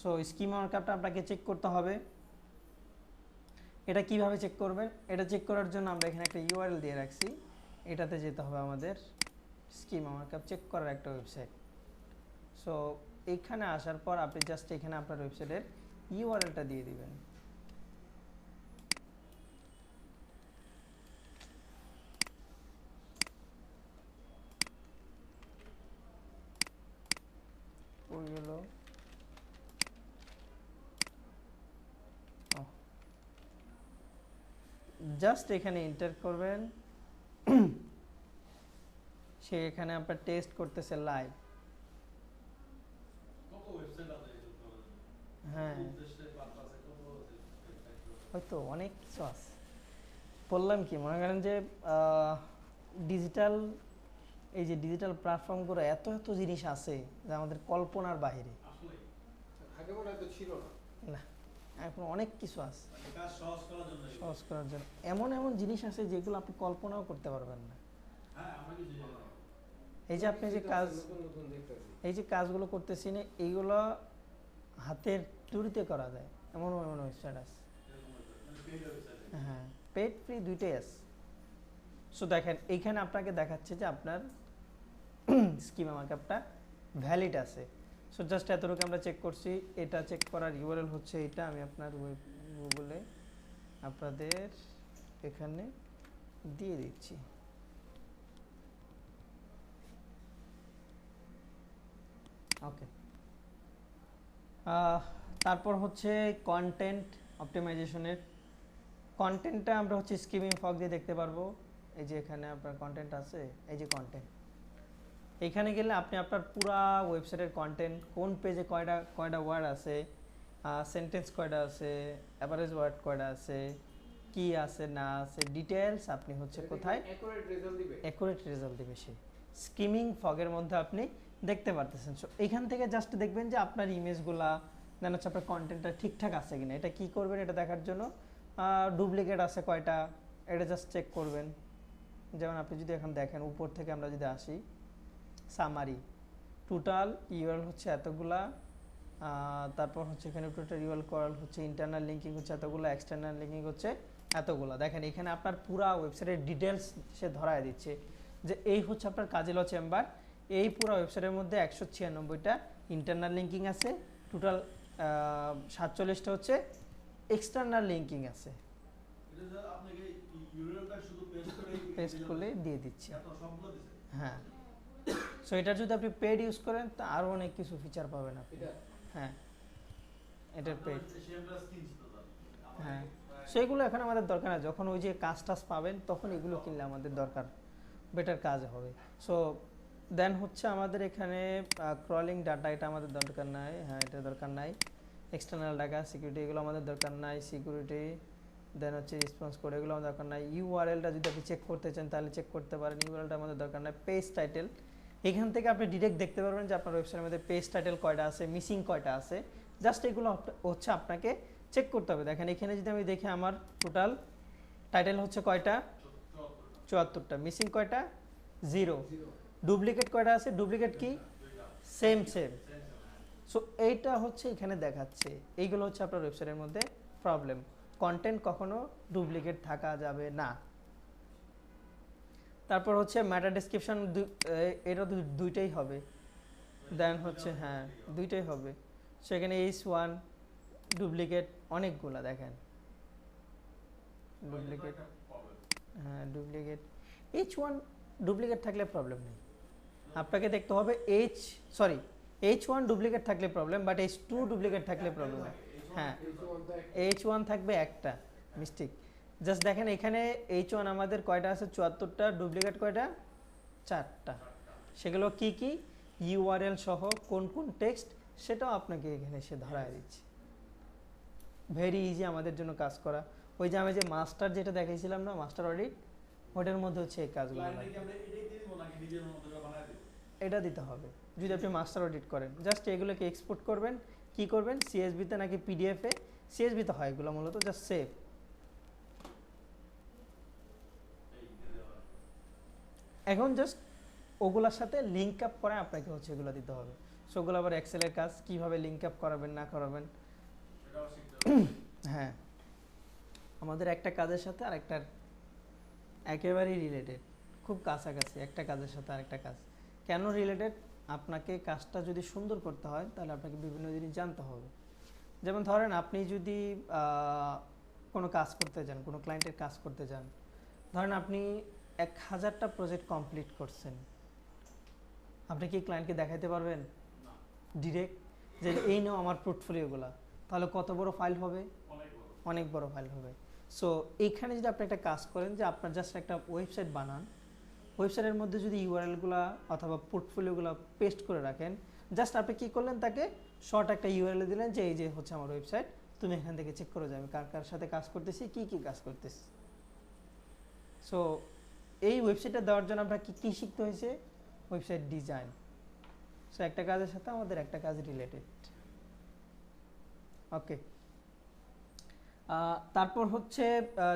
সো স্কিমা মার্কআপটা আপনাকে চেক করতে হবে। এটা কিভাবে চেক করবেন? এটা চেক করার জন্য আমরা এখানে একটা ইউআরএল দিয়ে রাখছি, এটাতে যেতে হবে আমাদের স্কিমা মার্কআপ চেক করার একটা ওয়েবসাইট। সো এইখানে আসার পর আপনি জাস্ট এখানে আপনার ওয়েবসাইটের ইউআরএলটা দিয়ে দিবেন। ওইগুলো জাস্ট এখানে এন্টার করবেন, সে এখানে আপনার টেস্ট করতেছে লাইভ। হ্যাঁ হয়তো অনেক কিছু আছে, বললাম কি, মনে করেন যে ডিজিটাল, এই যে ডিজিটাল প্ল্যাটফর্মগুলো এত এত জিনিস আছে যা আমাদের কল্পনার বাইরে। আগে মনে হয় তো ছিল না। না, এখন অনেক কিছু আছে সহজ করার জন্য। এমন এমন জিনিস আছে যেগুলো আপনি কল্পনাও করতে পারবেন না। এই যে আপনি যে কাজ, এই যে কাজগুলো করতেছি না, এইগুলো হাতের তুড়িতে করা যায়, এমন এমন ওয়েবসাইট আছে। হ্যাঁ, পেড ফ্রি দুইটাই আছে। সো দেখেন এইখানে আপনাকে দেখাচ্ছে যে আপনার স্কিমা মার্কআপটা ভ্যালিড আছে। সো জাস্ট এতটুকু আমরা চেক করছি। এটা চেক করার ইউআরএল হচ্ছে এটা, আমি আপনার গুগলে আপনাদের এখানে দিয়ে দিচ্ছি। ওকে, তারপর হচ্ছে কন্টেন্ট অপটিমাইজেশনের। কন্টেন্টটা আমরা হচ্ছে স্কিমিং ফগ দিয়ে দেখতে পারবো। এই যে এখানে আপনার কন্টেন্ট আছে, এই যে কন্টেন্ট, এখানে গেলে আপনি আপনার পুরা ওয়েবসাইটের কন্টেন্ট, কোন পেজে কয়টা ওয়ার্ড আছে, সেন্টেন্স কয়টা আছে, অ্যাভারেজ ওয়ার্ড কয়টা আছে, কি আছে না আছে, ডিটেলস আপনি হচ্ছে কোথায় অ্যাকুরেট রেজাল্ট দিবে। অ্যাকুরেট রেজাল্ট দিবে সে। স্কিমিং ফগের মধ্যে আপনি দেখতে পারতেছেন। সো এখান থেকে জাস্ট দেখবেন যে আপনার ইমেজগুলা দেন হচ্ছে আপনার কন্টেন্টটা ঠিকঠাক আছে কিনা। এটা কি করবেন, এটা দেখার জন্য ডুপ্লিকেট আছে কয়টা এটা জাস্ট চেক করবেন। যেমন আপনি যদি এখন দেখেন উপর থেকে আমরা যদি আসি সামারি, টোটাল ইউআরএল হচ্ছে এতগুলা, তারপর হচ্ছে এখানে টোটাল ইউআরএল করাল হচ্ছে, ইন্টারনাল লিঙ্কিং হচ্ছে এতগুলো, এক্সটার্নাল লিঙ্কিং হচ্ছে এতগুলো। দেখেন এখানে আপনার পুরা ওয়েবসাইটের ডিটেলস সে ধরায় দিচ্ছে যে এই হচ্ছে আপনার কাজিলো চেম্বার। এই পুরো ওয়েবসাইটের মধ্যে 196টা ইন্টারনাল লিঙ্কিং আছে, টোটাল 47টা হচ্ছে এক্সটার্নাল লিঙ্কিং আছে। পেস্ট করলে দিয়ে দিচ্ছি। হ্যাঁ, সো এটা যদি আপনি পেড ইউজ করেন তা আরও অনেক কিছু ফিচার পাবেন আপনি। হ্যাঁ, এটার পেড। হ্যাঁ, সেগুলো এখন আমাদের দরকার না, যখন ওই যে কাজ টাজ পাবেন তখন এগুলো কিনলে আমাদের দরকার, বেটার কাজ হবে। সো দেন হচ্ছে আমাদের এখানে ক্রলিং ডাটা, এটা আমাদের দরকার নাই। হ্যাঁ, এটা দরকার নাই। এক্সটার্নাল ডাটা, সিকিউরিটি, এগুলো আমাদের দরকার নাই। সিকিউরিটি দেন হচ্ছে রেসপন্স কোড, এগুলো আমাদের দরকার নাই। ইউআরএলটা যদি আপনি চেক করতে চান তাহলে চেক করতে পারেন, ইউআরএলটা আমাদের দরকার নাই। পেজ টাইটেল, এখান থেকে আপনি ডিরেক্ট দেখতে পারবেন যে আপনার ওয়েবসাইটের মধ্যে পেজ টাইটেল কয়টা আছে, মিসিং কয়টা আছে। জাস্ট এগুলো হচ্ছে আপনাকে চেক করতে হবে। দেখেন এখানে যদি আমি দেখি আমার টোটাল টাইটেল হচ্ছে কয়টা, 74টা, মিসিং কয়টা, 0। ডুপ্লিকেট কয়টা আছে, ডুপ্লিকেট কি সেম। সো এইটা হচ্ছে এখানে দেখাচ্ছে, এইগুলো হচ্ছে আপনার ওয়েবসাইটের মধ্যে প্রবলেম। কন্টেন্ট কখনো ডুপ্লিকেট থাকা যাবে না। তারপর হচ্ছে মেটা ডেসক্রিপশন, এটা দুইটাই হবে। দেন হচ্ছে হ্যাঁ দুইটাই হবে। সেখানে H1 ডুপ্লিকেট অনেকগুলা, দেখেন ডুপ্লিকেট। হ্যাঁ ডুপ্লিকেট, H1 ডুপ্লিকেট থাকলে প্রবলেম নেই, আপনাকে দেখতে হবে H1 ডুপ্লিকেট থাকলে প্রবলেম, বাট H2 ডুপ্লিকেট থাকলে প্রবলেম। হ্যাঁ, H1 থাকবে একটা, মিস্টেক। জাস্ট দেখেন এখানে H1 আমাদের কয়টা আছে, 74টা, ডুপ্লিকেট কয়টা, 4টা। সেগুলো কি কি, ইউআরএল সহ কোন কোন টেক্সট, সেটাও আপনাকে এখানে এসে ধরায় দিচ্ছে। ভেরি ইজি আমাদের জন্য কাজ করা। ওই যে আমি যে মাস্টার যেটা দেখাইছিলাম না, মাস্টার অডিট, ওটার মধ্যে হচ্ছে এই কাজগুলো এটা দিতে হবে। যদি আপনি মাস্টার অডিট করেন, জাস্ট এগুলোকে এক্সপোর্ট করবেন, কি করবেন, সিএসভিতে নাকি পিডিএফে, সিএসভিতে হয় এগুলো মূলত, জাস্ট সেভ। এখন জাস্ট ওগুলোর সাথে লিঙ্ক আপ করে আপনাকে হচ্ছে এগুলো দিতে হবে। সো ওগুলো আবার এক্সেলের কাজ, কিভাবে লিঙ্ক আপ করাবেন না করাবেন। হ্যাঁ, আমাদের একটা কাজের সাথে আরেকটার একেবারেই রিলেটেড, খুব কাছাকাছি একটা কাজের সাথে আরেকটা কাজ। কেন রিলেটেড, আপনাকে কাজটা যদি সুন্দর করতে হয় তাহলে আপনাকে বিভিন্ন জিনিস জানতে হবে। যেমন ধরেন আপনি যদি কোনো কাজ করতে যান, কোনো ক্লায়েন্টের কাজ করতে যান, ধরেন আপনি 1000টা প্রজেক্ট কমপ্লিট করছেন, আপনি কি ক্লায়েন্টকে দেখাতে পারবেন ডিরেক্ট যে এই নাও আমার পোর্টফোলিওগুলো? তাহলে কত বড় ফাইল হবে, অনেক বড় ফাইল হবে। সো এইখানে যদি আপনি একটা কাজ করেন যে আপনার জাস্ট একটা ওয়েবসাইট বানান, ওয়েবসাইটের মধ্যে যদি ইউআরএলগুলো অথবা পোর্টফোলিওগুলো পেস্ট করে রাখেন, জাস্ট আপনি কী করলেন, তাকে শর্ট একটা ইউআরএল দিলেন যে এই যে হচ্ছে আমার ওয়েবসাইট, তুমি এখান থেকে চেক করে যাবে কার কার সাথে কাজ করতেছি, কি কি কাজ করতেছি। সো এই ওয়েবসাইটটা দেওয়ার জন্য আমরা কী শিখতে হয়েছে, ওয়েবসাইট ডিজাইন। সো একটা কাজের সাথে আমাদের একটা কাজ রিলেটেড। ওকে, তারপর হচ্ছে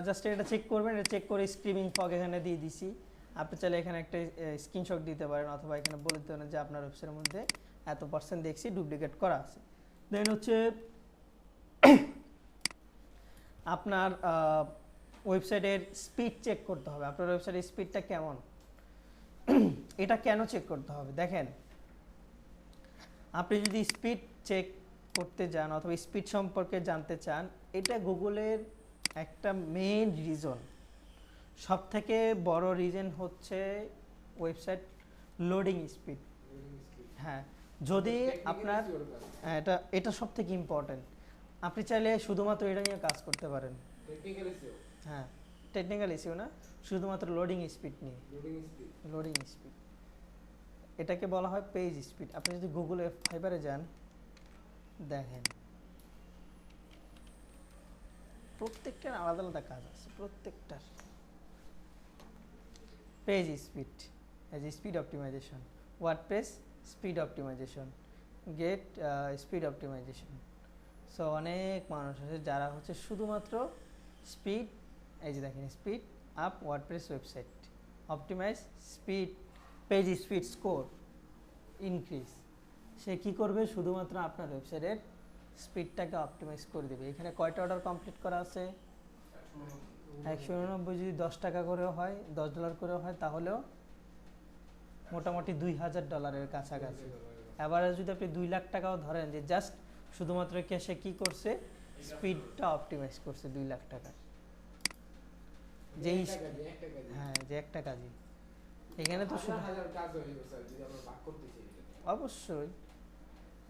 জাস্ট এটা চেক করবেন, এটা চেক করে স্ক্রিমিং ফগ এখানে দিয়ে দিছি। আপনি চাইলে এখানে একটা স্ক্রিনশট দিতে পারেন, অথবা এখানে বলে দিতে পারেন যে আপনার ওয়েবসাইটের মধ্যে এত% দেখছি ডুপ্লিকেট করা আছে। দেন হচ্ছে আপনার ওয়েবসাইটের স্পিড চেক করতে হবে, আপনার ওয়েবসাইটের স্পিডটা কেমন। এটা কেন চেক করতে হবে, দেখেন আপনি যদি স্পিড চেক করতে যান অথবা স্পিড সম্পর্কে জানতে চান, এটা গুগলের একটা মেইন রিজন, সব থেকে বড় রিজন হচ্ছে ওয়েবসাইট লোডিং স্পিড। হ্যাঁ, যদি আপনার এটা সব থেকে ইম্পর্টেন্ট, আপনি চাইলে শুধুমাত্র এটা নিয়ে কাজ করতে পারেন। হ্যাঁ, টেকনিক্যাল ইস্যু না, শুধুমাত্র লোডিং স্পিড নিয়ে। লোডিং স্পিড এটাকে বলা হয় পেজ স্পিড। আপনি যদি গুগলে ফাইবারে যান, দেখেন প্রত্যেকটার আলাদা আলাদা কাজ আছে, প্রত্যেকটার। পেজ স্পিড এই যে speed optimisation, WordPress speed optimisation, get speed optimisation. So অনেক মানুষ আছে যারা হচ্ছে শুধুমাত্র স্পিড, এই যে দেখেন speed up WordPress website, optimize speed, page speed score increase. সে কি করবে, শুধুমাত্র আপনার ওয়েবসাইটের স্পিডটাকে অপটিমাইজ করে দেবে। এখানে কয়টা অর্ডার কমপ্লিট করা আছে? 189। যদি 10 টাকা করেও হয়, $10 করেও হয়, তাহলেও মোটামুটি $2000 কাছাকাছি। এবারে যদি আপনি 2 লাখ টাকাও ধরেন, যে জাস্ট শুধুমাত্র সে কি করছে, স্পিডটা অপটিমাইজ করছে 2 লাখ টাকা। যেই হ্যাঁ, যে একটা কাজই এখানে তো শুধু অবশ্যই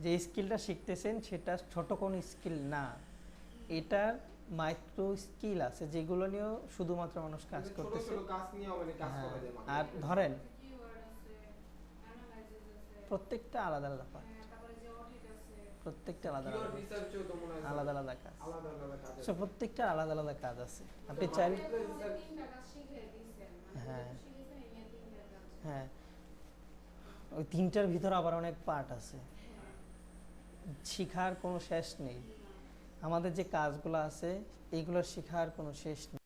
যে স্কিলটা শিখতেছেন সেটা ছোট কোনো স্কিল না, এটার মাইক্রো স্কিল আছে যেগুলো নিয়েও শুধুমাত্র মানুষ কাজ করতেছে। আর ধরেন প্রত্যেকটা আলাদা আলাদা পার্ট, প্রত্যেকটা আলাদা আলাদা আলাদা কাজ, সো প্রত্যেকটা আলাদা আলাদা কাজ আছে। আপনি চাইলে হ্যাঁ হ্যাঁ, ওই 3টার ভিতরে আবার অনেক পার্ট আছে, শিখার কোনো শেষ নেই। আমাদের যে কাজগুলো আছে এইগুলো শেখার কোনো শেষ নেই।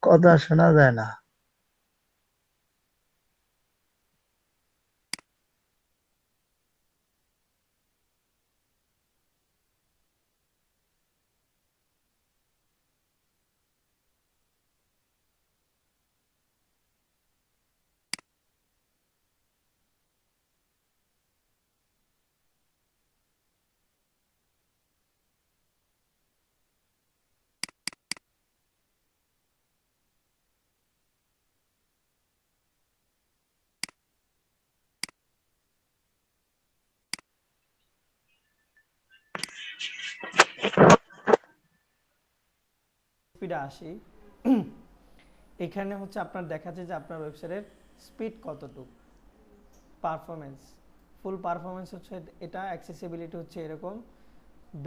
কথা শোনা যায় না। স্পিডে আসি, এখানে হচ্ছে আপনার দেখাচ্ছে যে আপনার ওয়েবসাইটের স্পিড কতটুকু, পারফরমেন্স, ফুল পারফরমেন্স হচ্ছে এটা, অ্যাক্সেসিবিলিটি হচ্ছে এরকম,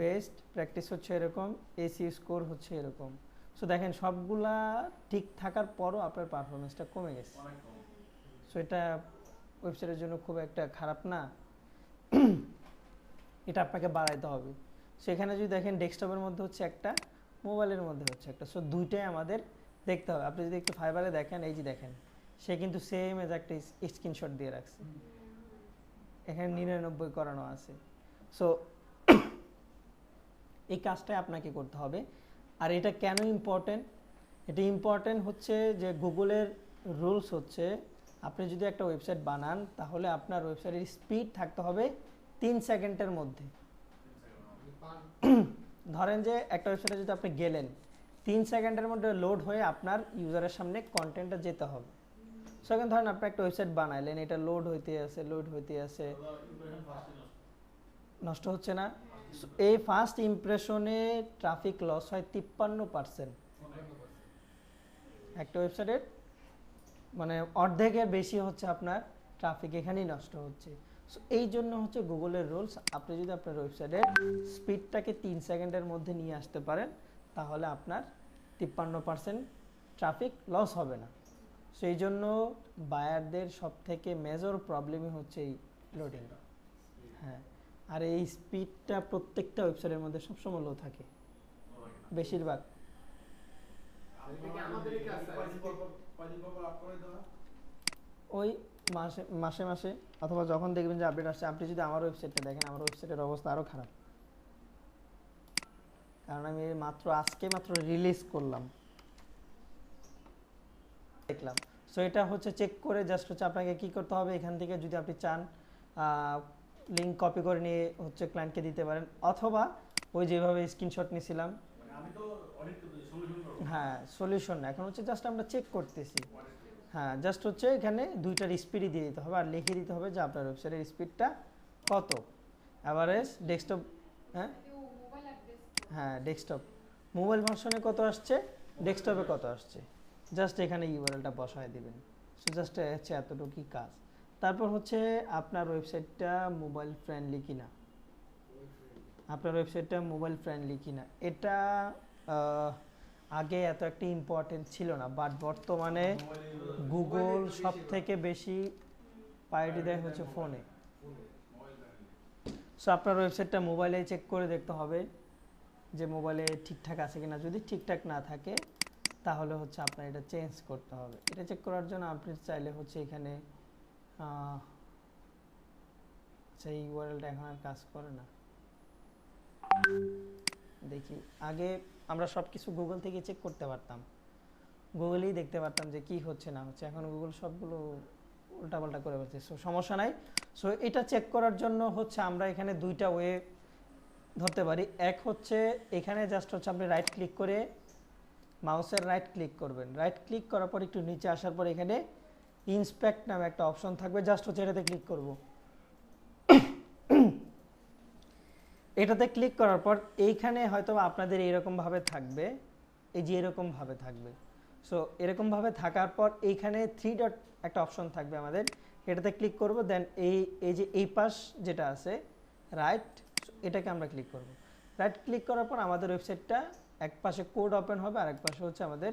বেস্ট প্র্যাকটিস হচ্ছে এরকম, এসি স্কোর হচ্ছে এরকম। সো দেখেন সবগুলা ঠিক থাকার পরও আপনার পারফরমেন্সটা কমে গেছে। সো এটা ওয়েবসাইটের জন্য খুব একটা খারাপ না, এটা আপনাকে বাড়াইতে হবে। সেখানে যদি দেখেন ডেস্কটপের মধ্যে হচ্ছে একটা, মোবাইলের মধ্যে হচ্ছে একটা, সো দুইটাই আমাদের দেখতে হবে। আপনি যদি একটু ফাইবারে দেখেন, এই যে দেখেন সে কিন্তু সেম এজ একটা স্ক্রিনশট দিয়ে রাখছে, এখানে 99 করানো আছে। সো এই কাজটাই আপনাকে করতে হবে। আর এটা কেন ইম্পর্টেন্ট? এটা ইম্পর্টেন্ট হচ্ছে যে গুগলের রুলস হচ্ছে আপনি যদি একটা ওয়েবসাইট বানান তাহলে আপনার ওয়েবসাইটের স্পিড থাকতে হবে 3 সেকেন্ডের মধ্যে। ধরেন যে একটা ওয়েবসাইটে যদি আপনি গেলেন, 3 সেকেন্ডের মধ্যে লোড হয়ে আপনার ইউজারের সামনে কন্টেন্টটা যেতে হবে। সো এখন ধরেন আপনি একটা ওয়েবসাইট বানাইলেন, এটা লোড হইতে আছে নষ্ট হচ্ছে না। So, এই ফার্স্ট ইমপ্রেশনে ট্রাফিক লস হয় 53%। একটা ওয়েবসাইটের মানে অর্ধেকের বেশি হচ্ছে আপনার ট্রাফিক এখানেই নষ্ট হচ্ছে। সো এই জন্য হচ্ছে গুগলের রুলস, আপনি যদি আপনার ওয়েবসাইটের স্পিডটাকে 3 সেকেন্ডের মধ্যে নিয়ে আসতে পারেন তাহলে আপনার 53% ট্রাফিক লস হবে না। সো এই জন্য বায়ারদের সব থেকে মেজর প্রবলেমই হচ্ছে এই লোডিং। হ্যাঁ, আর এই স্পিডটা প্রত্যেকটা ওয়েবসাইটের মধ্যে সবসময় লো থাকে বেশিরভাগ। ওই মাসে মাসে মাসে অথবা যখন দেখবেন যে আপডেট আসছে। আপনি যদি আমার ওয়েবসাইটটা দেখেন, আমার ওয়েবসাইটের অবস্থা আরও খারাপ, কারণ আমি আজকে মাত্র রিলিজ করলাম, দেখলাম। সো এটা হচ্ছে চেক করে জাস্ট হচ্ছে আপনাকে কি করতে হবে, এখান থেকে যদি আপনি চান লিঙ্ক কপি করে নিয়ে হচ্ছে ক্লায়েন্টকে দিতে পারেন, অথবা ওই যেভাবে স্ক্রিনশট নিয়েছিলাম। হ্যাঁ, সলিউশন না, এখন হচ্ছে জাস্ট আমরা চেক করতেছি। হ্যাঁ, জাস্ট হচ্ছে এখানে দুইটার স্পিডই দিয়ে দিতে হবে আর লিখে দিতে হবে যে আপনার ওয়েবসাইটের স্পিডটা কত, অ্যাভারেজ ডেস্কটপ। হ্যাঁ ডেস্কটপ, মোবাইল ভার্সনে কত আসছে, ডেস্কটপে কত আসছে, জাস্ট এখানে ইউআরএলটা বসায় দিবেন। সো জাস্ট হচ্ছে এতটুকুই কাজ। তারপর হচ্ছে আপনার ওয়েবসাইটটা মোবাইল ফ্রেন্ডলি কিনা, এটা আগে এত একটা ইম্পর্টেন্ট ছিল না, বাট বর্তমানে গুগল সব থেকে বেশি প্রায়োরিটি দেয় হচ্ছে ফোনে। সো আপনার ওয়েবসাইটটা মোবাইলে চেক করে দেখতে হবে যে মোবাইলে ঠিকঠাক আছে কিনা। যদি ঠিকঠাক না থাকে তাহলে হচ্ছে আপনার এটা চেঞ্জ করতে হবে। এটা চেক করার জন্য আপনি চাইলে হচ্ছে এখানে সেই ইউআরএলটা এখন আর কাজ করে না। দেখি, আগে আমরা সব কিছু গুগল থেকে চেক করতে পারতাম, গুগলেই দেখতে পারতাম যে কি হচ্ছে না হচ্ছে। এখন গুগল সবগুলো উল্টাপাল্টা করে বলছে। সো সমস্যা নাই। সো এটা চেক করার জন্য হচ্ছে আমরা এখানে দুইটা ওয়ে ধরতে পারি। এক হচ্ছে এখানে জাস্ট হচ্ছে আপনি রাইট ক্লিক করে মাউসের রাইট ক্লিক করবেন, রাইট ক্লিক করার পর একটু নিচে আসার পর এখানে ইন্সপেক্ট নামে একটা অপশন থাকবে, জাস্ট হচ্ছে এটাতে ক্লিক করব। এটাতে ক্লিক করার পর এইখানে হয়তো আপনাদের এরকমভাবে থাকবে, এই যে এরকমভাবে থাকবে। সো এরকমভাবে থাকার পর এইখানে 3 ডট একটা অপশন থাকবে আমাদের, এটাতে ক্লিক করব। দেন এই যে এই পাশ যেটা আছে রাইট, এটাকে আমরা ক্লিক করব। রাইট ক্লিক করার পর আমাদের ওয়েবসাইটটা এক পাশে কোড ওপেন হবে আর এক পাশে হচ্ছে আমাদের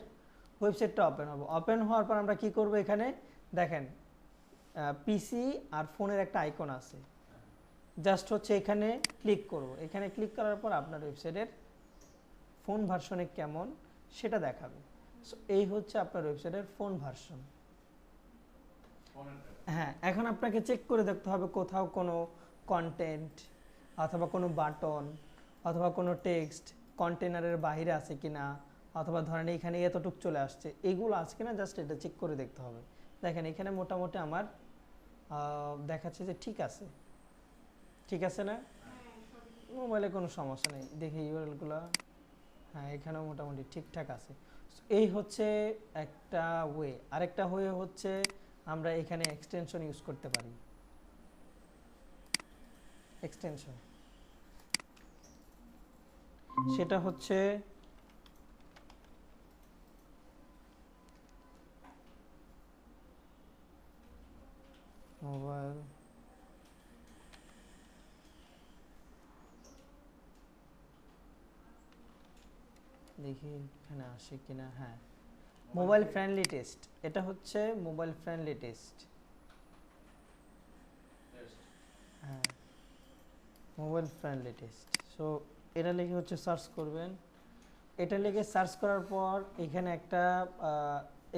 ওয়েবসাইটটা ওপেন হবে। ওপেন হওয়ার পর আমরা কি করব, এখানে দেখেন পিসি আর ফোনের একটা আইকন আছে, জাস্ট হচ্ছে এখানে ক্লিক করব। এখানে ক্লিক করার পর আপনার ওয়েবসাইটের ফোন ভার্সনে কেমন সেটা দেখাবে। সো এই হচ্ছে আপনার ওয়েবসাইটের ফোন ভার্সন। হ্যাঁ, এখন আপনাকে চেক করে দেখতে হবে কোথাও কোনো কন্টেন্ট অথবা কোনো বাটন অথবা কোনো টেক্সট কন্টেনারের বাইরে আছে কিনা, অথবা ধরেন এখানে এতটুক চলে আসছে, এইগুলো আছে কিনা জাস্ট এটা চেক করে দেখতে হবে। দেখেন এখানে মোটামুটি আমার দেখাচ্ছে যে ঠিক আছে, ঠিক আছে না, মোবাইলে কোনো সমস্যা নেই। দেখি ইউআরএলগুলো, হ্যাঁ এখানেও মোটামুটি ঠিকঠাক আছে। এই হচ্ছে একটা ওয়ে। আরেকটা ওয়ে হচ্ছে আমরা এখানে এক্সটেনশন ইউজ করতে পারি। এক্সটেনশন সেটা হচ্ছে মোবাইল দেখি এখানে আসে কিনা। হ্যাঁ, মোবাইল ফ্রেন্ডলি টেস্ট, এটা হচ্ছে মোবাইল ফ্রেন্ডলি টেস্ট। হ্যাঁ, মোবাইল ফ্রেন্ডলি টেস্ট। সো এটা লিখে হচ্ছে সার্চ করবেন। এটা লিখে সার্চ করার পর এখানে একটা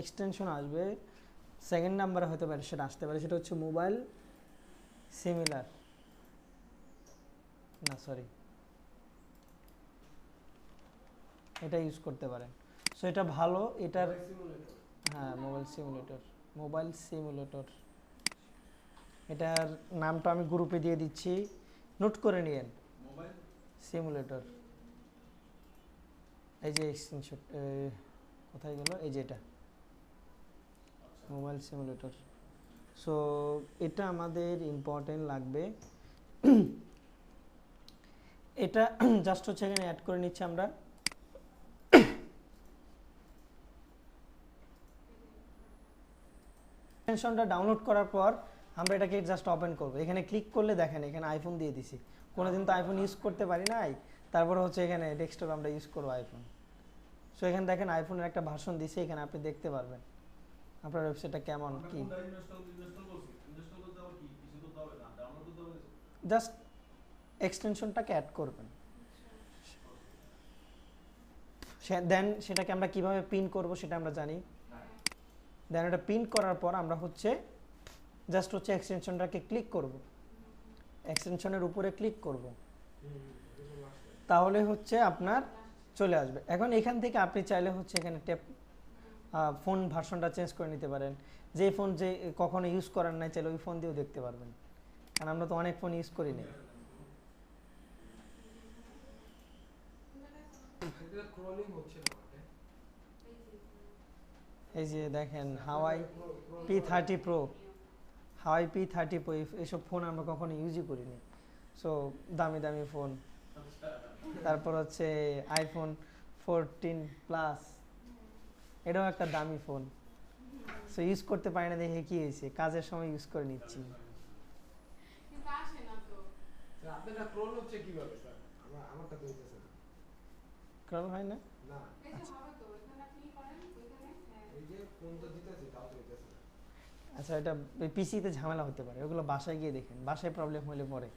এক্সটেনশন আসবে, সেকেন্ড নাম্বারে হয়তো সেটা আসতে পারে, সেটা হচ্ছে মোবাইল সিমিলার, না সরি, এটা ইউজ করতে পারেন। সো এটা ভালো, এটার হ্যাঁ মোবাইল সিমুলেটর, এটার নামটা আমি গ্রুপে দিয়ে দিচ্ছি, নোট করে নিয়েন। মোবাইল সিমুলেটর, এই যে স্ক্রিনশট কোথায় গেল, এই যে এটা মোবাইল সিমুলেটর। সো এটা আমাদের ইম্পর্টেন্ট লাগবে। এটা জাস্ট হচ্ছে এখানে অ্যাড করে নিচ্ছি আমরা। এক্সটেনশনটা ডাউনলোড করার পর আমরা এটাকে জাস্ট ওপেন করব। এখানে ক্লিক করলে দেখেন এখানে আইফোন দিয়ে দিছি। কোনোদিন তো আইফোন ইউজ করতে পারি নাই, তারপরে হচ্ছে এখানে ডেস্কটপ আমরা ইউজ করবো আইফোন। সো এখানে দেখেন আইফোনের একটা ভার্সন দিছে, এখানে আপনি দেখতে পারবেন আপনার ওয়েবসাইটটা কেমন কি। জাস্ট এক্সটেনশনটাকে অ্যাড করবেন, দেন সেটাকে আমরা কিভাবে পিন করব সেটা আমরা জানি। দেন এটা পিন করার পর আমরা হচ্ছে জাস্ট হচ্ছে এক্সটেনশনটাকে ক্লিক করব, এক্সটেনশনের উপরে ক্লিক করব, তাহলে হচ্ছে আপনার চলে আসবে। এখন এখান থেকে আপনি চাইলে হচ্ছে এখানে ট্যাপ ফোন ভার্সনটা চেঞ্জ করে নিতে পারেন। যে ফোন যে কখনো ইউজ করার নাই চাইলে ওই ফোন দিয়েও দেখতে পারবেন, কারণ আমরা তো অনেক ফোন ইউজ করি না। এই যে দেখেন হাওয়াই P30 Pro, হাওয়াই P30 Pro, এইসব ফোন আমরা কখনো ইউজই করিনি। সো দামি দামি ফোন। তারপর হচ্ছে আইফোন 14 প্লাস, এটাও একটা দামি ফোন। সো ইউজ করতে পারি না দেখে কি হয়েছে, কাজের সময় ইউজ করে নিচ্ছি। আপনারা ক্রোল হচ্ছে কিভাবে স্যার? আমারটা তো হইতেছে না। ক্রল হয় না? না, এই যে ফোন তো দিতেছে তাও তো হইতেছে না। আচ্ছা, এটা পিসিতে ঝামেলা হতে পারে, ওগুলো বাসায় গিয়ে দেখেন, বাসায় প্রবলেম হলে পরে।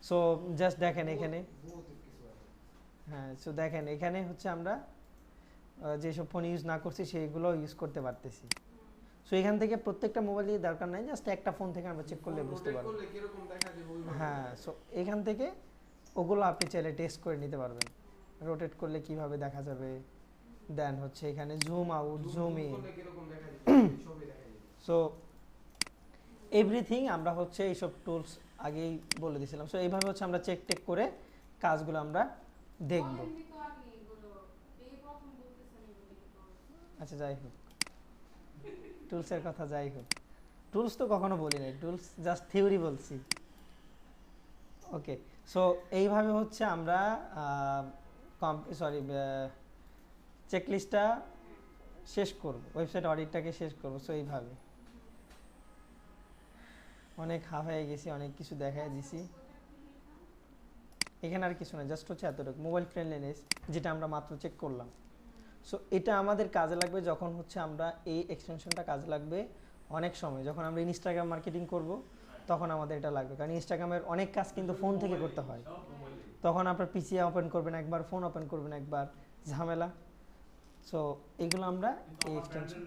সো জাস্ট দেখেন এখানে, বহুত কিছু আছে। হ্যাঁ, সো দেখেন এখানে হচ্ছে আমরা যেসব ফোন ইউজ না করছি সেইগুলো ইউজ করতে পারতেছি। সো এখান থেকে প্রত্যেকটা মোবাইলের দরকার নাই, জাস্ট একটা ফোন থেকে আমরা চেক করলে বুঝতে পারবো। করলে কিরকম দেখা যাবে ওইভাবে। হ্যাঁ, সো এখান থেকে ওগুলো আপনি চাইলে টেস্ট করে নিতে পারবেন, রোটেট করলে কিভাবে দেখা যাবে, দেন হচ্ছে এখানে জুম আউট, জুম ইন, করলে কিরকম দেখা যাবে সবই দেখা যাবে। সো এভরিথিং আমরা হচ্ছে এইসব টুলস আগেই বলে দিয়েছিলাম। সো এইভাবে হচ্ছে আমরা চেক টেক করে কাজগুলো আমরা দেখব। আচ্ছা, যাই হোক, টুলসের কথা যাই হোক, টুলস তো কখনো বলি নাই, টুলস জাস্ট থিওরি বলছি। ওকে, সো এইভাবে হচ্ছে আমরা চেকলিস্টটা শেষ করব, ওয়েবসাইট অডিটটাকে শেষ করব। সো এইভাবে অনেক হয়ে গেছি, অনেক কিছু দেখাই দিছি। এখানে আর কিছু না, জাস্ট হচ্ছে এতটুকু মোবাইল ফ্রেন্ডলিনেস যেটা আমরা মাত্র চেক করলাম। সো এটা আমাদের কাজে লাগবে যখন হচ্ছে আমরা এই এক্সটেনশনটা কাজে লাগবে অনেক সময়, যখন আমরা ইনস্টাগ্রাম মার্কেটিং করব তখন আমাদের এটা লাগবে, কারণ ইনস্টাগ্রামের অনেক কাজ কিন্তু ফোন থেকে করতে হয়। তখন আপনার পিসি ওপেন করবেন একবার, ফোন ওপেন করবেন একবার, ঝামেলা। সো এগুলো আমরা এই এক্সটেনশন,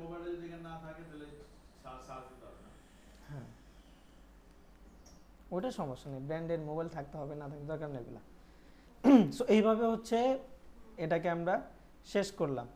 হ্যাঁ ওটা সমস্যা নেই, ব্র্যান্ডের মোবাইল থাকতে হবে না থাকতে দরকার নেই এগুলো। সো এইভাবে হচ্ছে এটাকে আমরা শেষ করলাম।